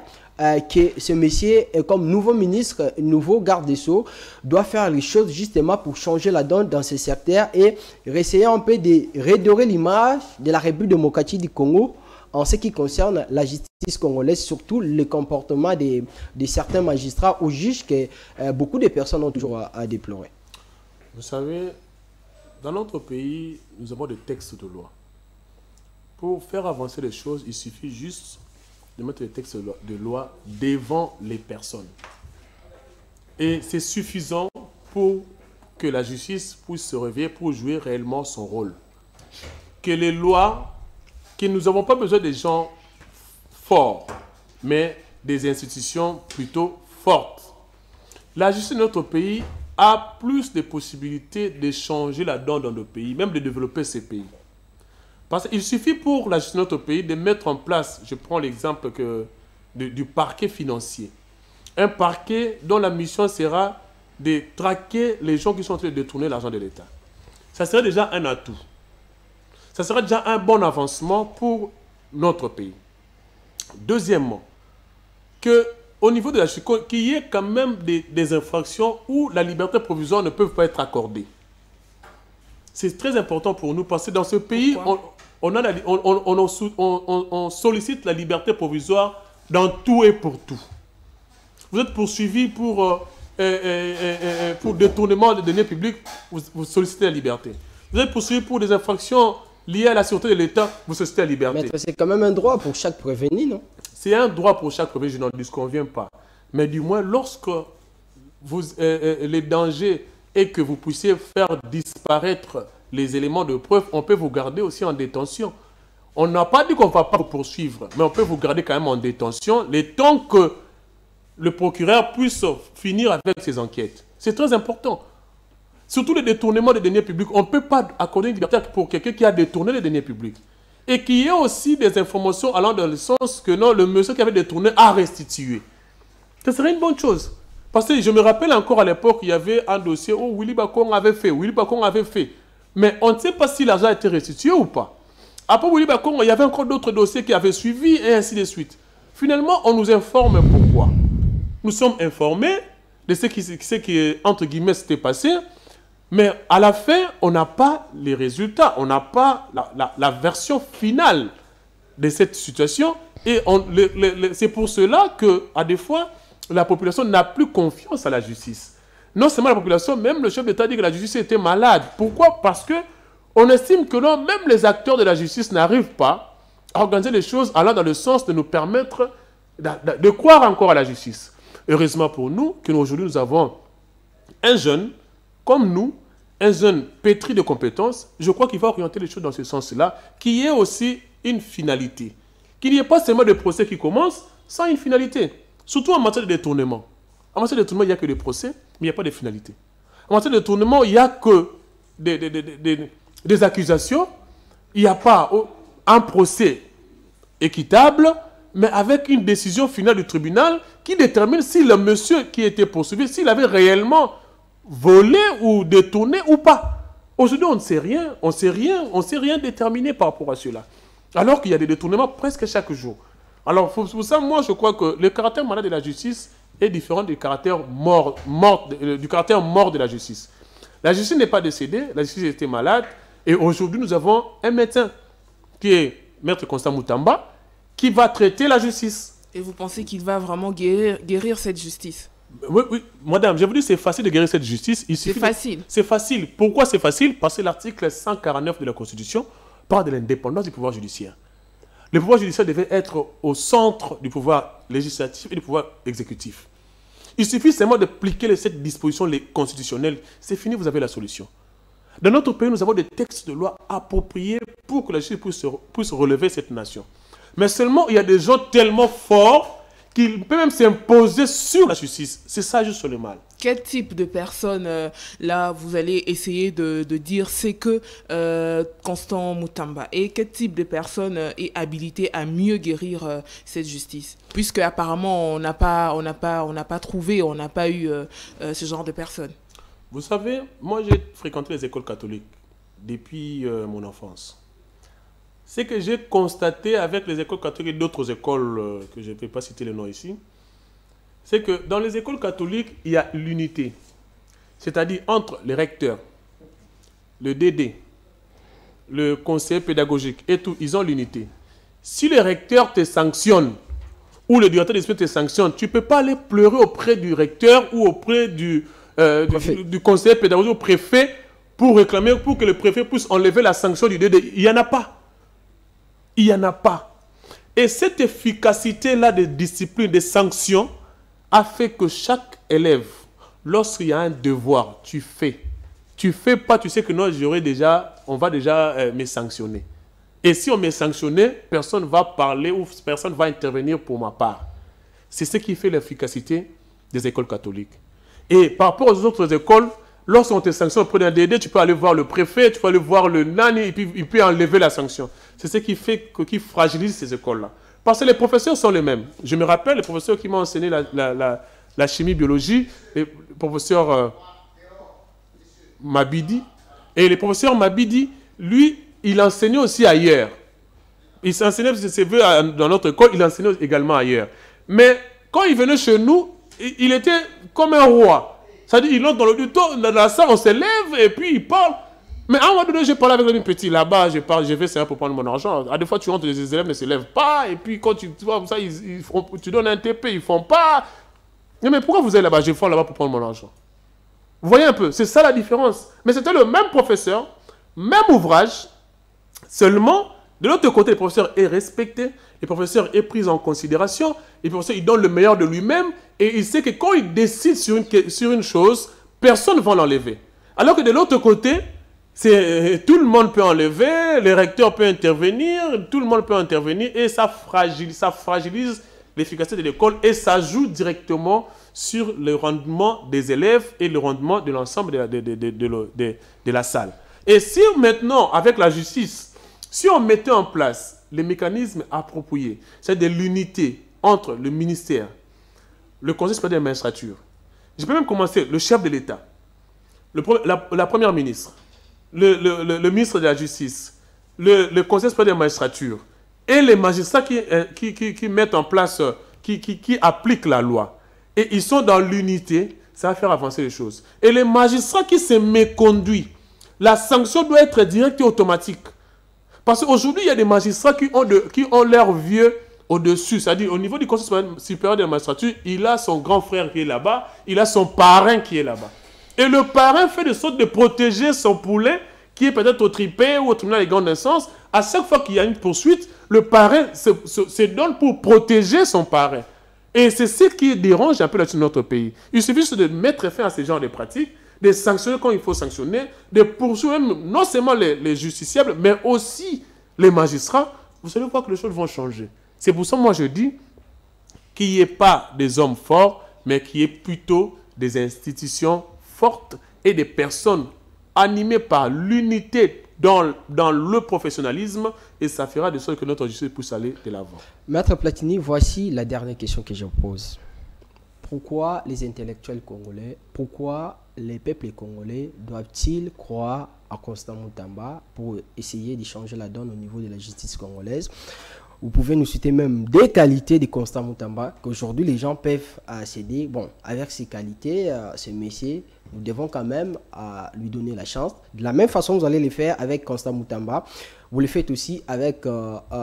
que ce monsieur, comme nouveau ministre, nouveau garde des Sceaux, doit faire les choses justement pour changer la donne dans ce secteur et essayer un peu de redorer l'image de la République démocratique du Congo en ce qui concerne la justice congolaise, surtout le comportement de certains magistrats ou juges que beaucoup de personnes ont toujours à déplorer. Vous savez, dans notre pays, nous avons des textes de loi. Pour faire avancer les choses, il suffit juste de mettre les textes de loi devant les personnes. Et c'est suffisant pour que la justice puisse se réveiller pour jouer réellement son rôle. Que les lois, que nous n'avons pas besoin des gens forts, mais des institutions plutôt fortes. La justice de notre pays a plus de possibilités de changer la donne dans notre pays, même de développer ces pays. Parce qu'il suffit pour la justice de notre pays de mettre en place, je prends l'exemple du parquet financier. Un parquet dont la mission sera de traquer les gens qui sont en train de détourner l'argent de l'État. Ça serait déjà un atout. Ça serait déjà un bon avancement pour notre pays. Deuxièmement, qu'au niveau de la justice, qu'il y ait quand même des infractions où la liberté provisoire ne peut pas être accordée. C'est très important pour nous parce que dans ce pays, on sollicite la liberté provisoire dans tout et pour tout. Vous êtes poursuivi pour détournement de deniers publics, vous sollicitez la liberté. Vous êtes poursuivi pour des infractions liées à la sûreté de l'État, vous sollicitez la liberté. Mais c'est quand même un droit pour chaque prévenu, non? C'est un droit pour chaque prévenu, je n'en disconviens pas. Mais du moins, lorsque les dangers est que vous puissiez faire disparaître les éléments de preuve, on peut vous garder aussi en détention. On n'a pas dit qu'on ne va pas vous poursuivre, mais on peut vous garder quand même en détention le temps que le procureur puisse finir avec ses enquêtes. C'est très important. Surtout le détournement des deniers publics. On ne peut pas accorder une liberté pour quelqu'un qui a détourné les deniers publics. Et qu'il y ait aussi des informations allant dans le sens que non, le monsieur qui avait détourné a restitué. Ce serait une bonne chose. Parce que je me rappelle encore à l'époque, il y avait un dossier où Willy Bakong avait fait, Mais on ne sait pas si l'argent a été restitué ou pas. Après Willy Bakong, il y avait encore d'autres dossiers qui avaient suivi et ainsi de suite. Finalement, on nous informe pourquoi. Nous sommes informés de ce qui entre guillemets, s'était passé. Mais à la fin, on n'a pas les résultats. On n'a pas la version finale de cette situation. Et c'est pour cela qu'à des fois, la population n'a plus confiance à la justice. Non seulement la population, même le chef d'État dit que la justice était malade. Pourquoi? Parce qu'on estime que non, même les acteurs de la justice n'arrivent pas à organiser les choses allant dans le sens de nous permettre de croire encore à la justice. Heureusement pour nous, qu'aujourd'hui nous avons un jeune comme nous, un jeune pétri de compétences. Je crois qu'il va orienter les choses dans ce sens-là, qu'il y ait aussi une finalité. Qu'il n'y ait pas seulement des procès qui commencent sans une finalité. Surtout en matière de détournement. En matière de détournement, il n'y a que des procès, mais il n'y a pas de finalité. En matière de détournement, il n'y a que des accusations. Il n'y a pas un procès équitable, mais avec une décision finale du tribunal qui détermine si le monsieur qui était poursuivi, s'il avait réellement volé ou détourné ou pas. Aujourd'hui, on ne sait rien, on ne sait rien déterminer par rapport à cela. Alors qu'il y a des détournements presque chaque jour. Alors, pour ça, moi, je crois que le caractère malade de la justice est différent du caractère mort de la justice. La justice n'est pas décédée, la justice était malade. Et aujourd'hui, nous avons un médecin qui est Maître Constant Moutamba, qui va traiter la justice. Et vous pensez qu'il va vraiment guérir cette justice? Oui, oui, madame, je vous dis, c'est facile de guérir cette justice. C'est facile. C'est facile. Pourquoi c'est facile? Parce que l'article 149 de la Constitution parle de l'indépendance du pouvoir judiciaire. Le pouvoir judiciaire devait être au centre du pouvoir législatif et du pouvoir exécutif. Il suffit seulement d'appliquer cette disposition constitutionnelle. C'est fini, vous avez la solution. Dans notre pays, nous avons des textes de loi appropriés pour que la justice puisse relever cette nation. Mais seulement, il y a des gens tellement forts qu'ils peuvent même s'imposer sur la justice. C'est ça juste le mal. Quel type de personne, là, vous allez essayer de dire c'est que Constant Moutamba? Et quel type de personne est habilité à mieux guérir cette justice? Puisque apparemment, on n'a pas trouvé, on n'a pas eu ce genre de personne. Vous savez, moi j'ai fréquenté les écoles catholiques depuis mon enfance. Ce que j'ai constaté avec les écoles catholiques et d'autres écoles, que je ne vais pas citer les noms ici, c'est que dans les écoles catholiques, il y a l'unité. C'est-à-dire entre les recteurs, le DD, le conseiller pédagogique et tout, ils ont l'unité. Si le recteur te sanctionne, ou le directeur d'école te sanctionne, tu ne peux pas aller pleurer auprès du recteur ou auprès du conseiller pédagogique, au préfet, pour réclamer, pour que le préfet puisse enlever la sanction du DD. Il n'y en a pas. Il n'y en a pas. Et cette efficacité-là de discipline, de sanctions, a fait que chaque élève, lorsqu'il y a un devoir, tu fais. Tu ne fais pas, tu sais que non, on va déjà me sanctionner. Et si on m'est sanctionné, personne ne va parler ou personne ne va intervenir pour ma part. C'est ce qui fait l'efficacité des écoles catholiques. Et par rapport aux autres écoles, lorsqu'on te sanctionne auprès d'un DD, tu peux aller voir le préfet, tu peux aller voir le nani, et puis il peut enlever la sanction. C'est ce qui fait qui fragilise ces écoles-là. Parce que les professeurs sont les mêmes. Je me rappelle, les professeurs qui m'ont enseigné la chimie-biologie, le professeur Mabidi. Et le professeur Mabidi, lui, il enseignait aussi ailleurs. Il s'enseignait, dans notre école, il enseignait également ailleurs. Mais quand il venait chez nous, il était comme un roi. C'est-à-dire, il entre dans la salle, on se lève et puis il parle. Mais à un moment donné, j'ai parlé avec le petit là-bas, je vais ça pour prendre mon argent. À des fois, tu entres, les élèves ne se lèvent pas. Et puis, quand tu vois ça, tu donnes un TP, ils ne font pas. Mais pourquoi vous êtes là-bas? Je vais là-bas pour prendre mon argent. Vous voyez un peu, c'est ça la différence. Mais c'était le même professeur, même ouvrage. Seulement, de l'autre côté, le professeur est respecté, le professeur est pris en considération, le professeur il donne le meilleur de lui-même et il sait que quand il décide sur une chose, personne ne va l'enlever. Alors que de l'autre côté, tout le monde peut enlever, le recteur peut intervenir, tout le monde peut intervenir et ça fragilise l'efficacité de l'école et ça joue directement sur le rendement des élèves et le rendement de l'ensemble de la salle. Et si maintenant, avec la justice, si on mettait en place les mécanismes appropriés, c'est de l'unité entre le ministère, le Conseil supérieur de la magistrature, je peux même commencer, le chef de l'État, la première ministre, le ministre de la Justice, le Conseil supérieur de la magistrature et les magistrats qui mettent en place, qui appliquent la loi. Et ils sont dans l'unité, ça va faire avancer les choses. Et les magistrats qui se méconduisent, la sanction doit être directe et automatique. Parce qu'aujourd'hui, il y a des magistrats qui ont leur vieux au-dessus. C'est-à-dire, au niveau du Conseil supérieur de la magistrature, il a son grand frère qui est là-bas, il a son parrain qui est là-bas. Et le parrain fait de sorte de protéger son poulet, qui est peut-être au tripé ou au tribunal de grande instance. À chaque fois qu'il y a une poursuite, le parrain se donne pour protéger son parrain. Et c'est ce qui dérange un peu dans notre pays. Il suffit juste de mettre fin à ce genre de pratiques, de sanctionner quand il faut sanctionner, de poursuivre non seulement les justiciables, mais aussi les magistrats. Vous allez voir que les choses vont changer. C'est pour ça que moi je dis qu'il n'y ait pas des hommes forts, mais qu'il y ait plutôt des institutions fortes et des personnes animées par l'unité dans le professionnalisme, et ça fera de sorte que notre justice puisse aller de l'avant. Maître Platini, voici la dernière question que je pose. Pourquoi les intellectuels congolais, pourquoi les peuples congolais doivent-ils croire à Constant Moutamba pour essayer de changer la donne au niveau de la justice congolaise? vous pouvez nous citer même des qualités de Constant Moutamba qu'aujourd'hui les gens peuvent se dire, bon, avec ces qualités, ce monsieur, nous devons quand même lui donner la chance. De la même façon, vous allez le faire avec Constant Moutamba. Vous le faites aussi avec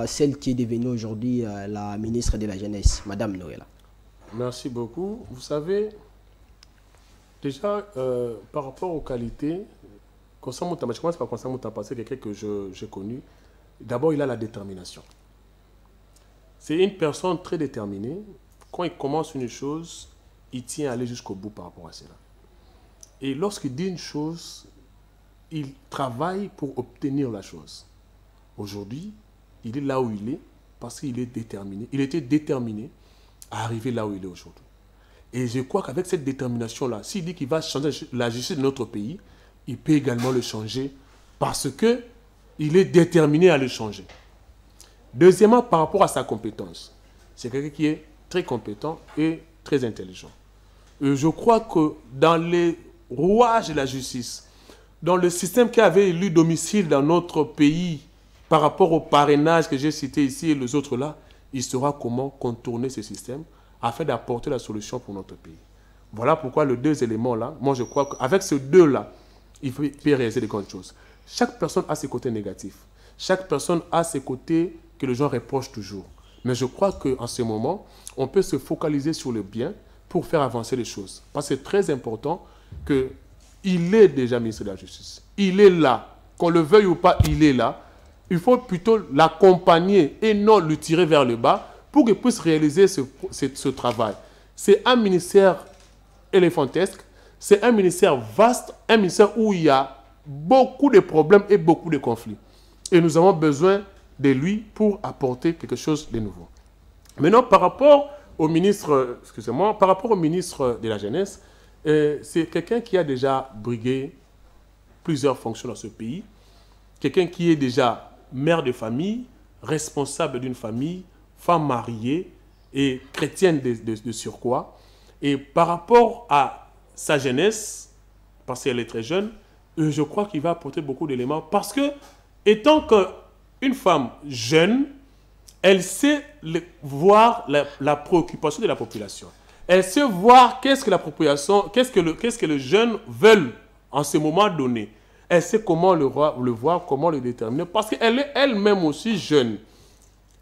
celle qui est devenue aujourd'hui la ministre de la Jeunesse, Madame Noëlla. Merci beaucoup. Vous savez, déjà, par rapport aux qualités, Constant Moutamba, je commence par Constant Moutamba, c'est quelqu'un que j'ai connu. D'abord, il a la détermination. C'est une personne très déterminée. Quand il commence une chose, il tient à aller jusqu'au bout par rapport à cela. Et lorsqu'il dit une chose, il travaille pour obtenir la chose. Aujourd'hui, il est là où il est parce qu'il est déterminé. Il était déterminé à arriver là où il est aujourd'hui. Et je crois qu'avec cette détermination-là, s'il dit qu'il va changer la justice de notre pays, il peut également le changer parce qu'il est déterminé à le changer. Deuxièmement, par rapport à sa compétence, c'est quelqu'un qui est très compétent et très intelligent. Je crois que dans les rouages de la justice, dans le système qui avait élu domicile dans notre pays, par rapport au parrainage que j'ai cité ici et les autres là, il saura comment contourner ce système afin d'apporter la solution pour notre pays. Voilà pourquoi les deux éléments là, moi je crois qu'avec ces deux là, il peut réaliser de grandes choses. Chaque personne a ses côtés négatifs. Chaque personne a ses côtés que les gens reprochent toujours. Mais je crois qu'en ce moment, on peut se focaliser sur le bien pour faire avancer les choses. Parce que c'est très important qu'il est déjà ministre de la Justice. Il est là. Qu'on le veuille ou pas, il est là. Il faut plutôt l'accompagner et non le tirer vers le bas pour qu'il puisse réaliser ce travail. C'est un ministère éléphantesque. C'est un ministère vaste, un ministère où il y a beaucoup de problèmes et beaucoup de conflits. Et nous avons besoin de lui pour apporter quelque chose de nouveau. Maintenant, par rapport au ministre, par rapport au ministre de la Jeunesse, c'est quelqu'un qui a déjà brigué plusieurs fonctions dans ce pays, quelqu'un qui est déjà mère de famille, responsable d'une famille, femme mariée et chrétienne de surcroît. Et par rapport à sa jeunesse, parce qu'elle est très jeune, je crois qu'il va apporter beaucoup d'éléments parce que, étant qu'une femme jeune, elle sait voir la préoccupation de la population. Elle sait voir qu'est-ce que la population, qu'est-ce que les jeunes veulent en ce moment donné. Elle sait comment le voir, comment le déterminer, parce qu'elle est elle-même aussi jeune.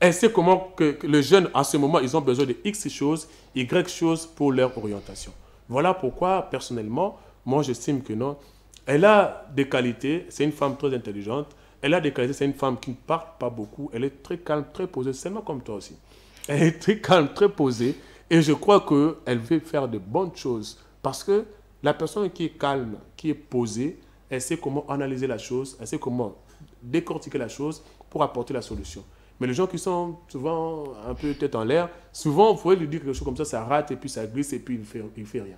Elle sait comment que les jeunes, à ce moment, ils ont besoin de X choses, Y choses pour leur orientation. Voilà pourquoi, personnellement, moi, j'estime que non. Elle a des qualités, c'est une femme très intelligente. Elle a des qualités, c'est une femme qui ne parle pas beaucoup. Elle est très calme, très posée, seulement comme toi aussi. Elle est très calme, très posée. Et je crois qu'elle veut faire de bonnes choses. Parce que la personne qui est calme, qui est posée, elle sait comment analyser la chose, elle sait comment décortiquer la chose pour apporter la solution. Mais les gens qui sont souvent un peu tête en l'air, souvent, vous pouvez lui dire quelque chose comme ça rate et puis ça glisse et puis il fait rien.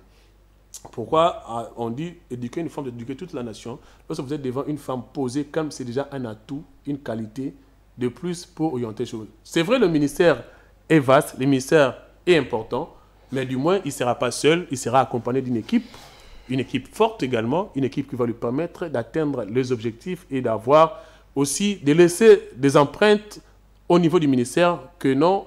Pourquoi on dit éduquer une femme, éduquer toute la nation? Lorsque vous êtes devant une femme posée, comme c'est déjà un atout, une qualité de plus pour orienter les choses. C'est vrai, le ministère est vaste, le ministère est important, mais du moins, il ne sera pas seul, il sera accompagné d'une équipe forte également, une équipe qui va lui permettre d'atteindre les objectifs et d'avoir aussi, de laisser des empreintes au niveau du ministère que non,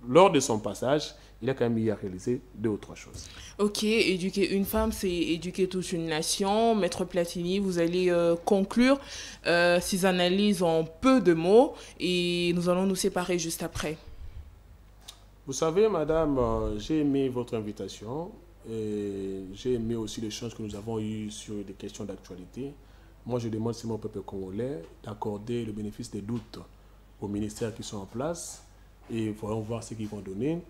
lors de son passage, il a quand même eu à réaliser 2 ou 3 choses. Ok, éduquer une femme, c'est éduquer toute une nation. Maître Platini, vous allez conclure ces analyses en peu de mots et nous allons nous séparer juste après. Vous savez, madame, j'ai aimé votre invitation et j'ai aimé aussi l'échange que nous avons eu sur des questions d'actualité. Moi, je demande si mon peuple congolais d'accorder le bénéfice des doutes aux ministères qui sont en place et voyons voir ce qu'ils vont donner.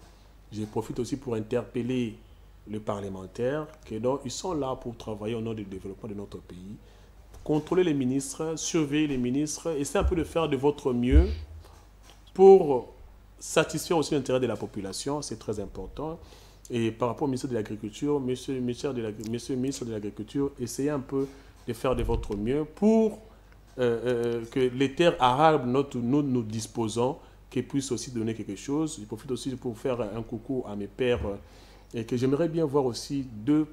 Je profite aussi pour interpeller les parlementaires qui donc, ils sont là pour travailler au nom du développement de notre pays. Contrôler les ministres, surveiller les ministres, essayez un peu de faire de votre mieux pour satisfaire aussi l'intérêt de la population, c'est très important. Et par rapport au ministre de l'Agriculture, monsieur le ministre de l'Agriculture, essayez un peu de faire de votre mieux pour que les terres arables nous disposons, qu'ils puissent aussi donner quelque chose. Je profite aussi pour faire un coucou à mes pères et que j'aimerais bien voir aussi 2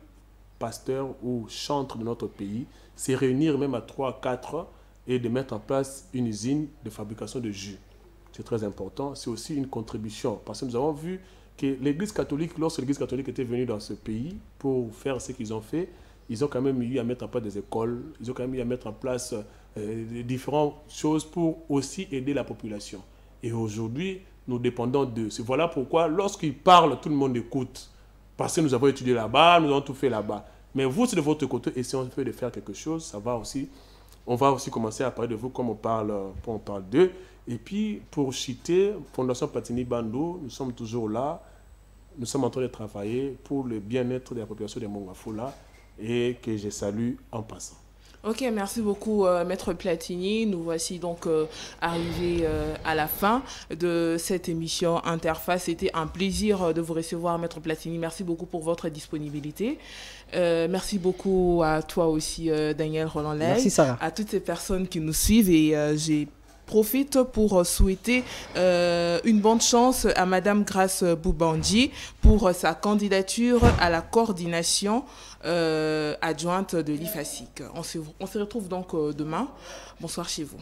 pasteurs ou chantres de notre pays se réunir même à 3, 4 et de mettre en place une usine de fabrication de jus. c'est très important. C'est aussi une contribution, parce que nous avons vu que l'Église catholique, lorsque l'Église catholique était venue dans ce pays pour faire ce qu'ils ont fait, ils ont quand même eu à mettre en place des écoles, ils ont quand même eu à mettre en place différentes choses pour aussi aider la population. Et aujourd'hui, nous dépendons d'eux. Voilà pourquoi, lorsqu'ils parlent, tout le monde écoute. Parce que nous avons étudié là-bas, nous avons tout fait là-bas. Mais vous, de votre côté, essayons de faire quelque chose, ça va aussi. On va aussi commencer à parler de vous comme on parle d'eux. Et puis, pour citer, Fondation Platini Bandou, nous sommes toujours là. Nous sommes en train de travailler pour le bien-être de la population de Mongafula et que je salue en passant. Ok, merci beaucoup Maître Platini. Nous voici donc arrivés à la fin de cette émission Interface. C'était un plaisir de vous recevoir Maître Platini. Merci beaucoup pour votre disponibilité. Merci beaucoup à toi aussi Daniel Roland-Ley. Merci Sarah. À toutes ces personnes qui nous suivent et j'ai profite pour souhaiter une bonne chance à Madame Grace Boubandi pour sa candidature à la coordination adjointe de l'IFASIC. On se retrouve donc demain. Bonsoir chez vous.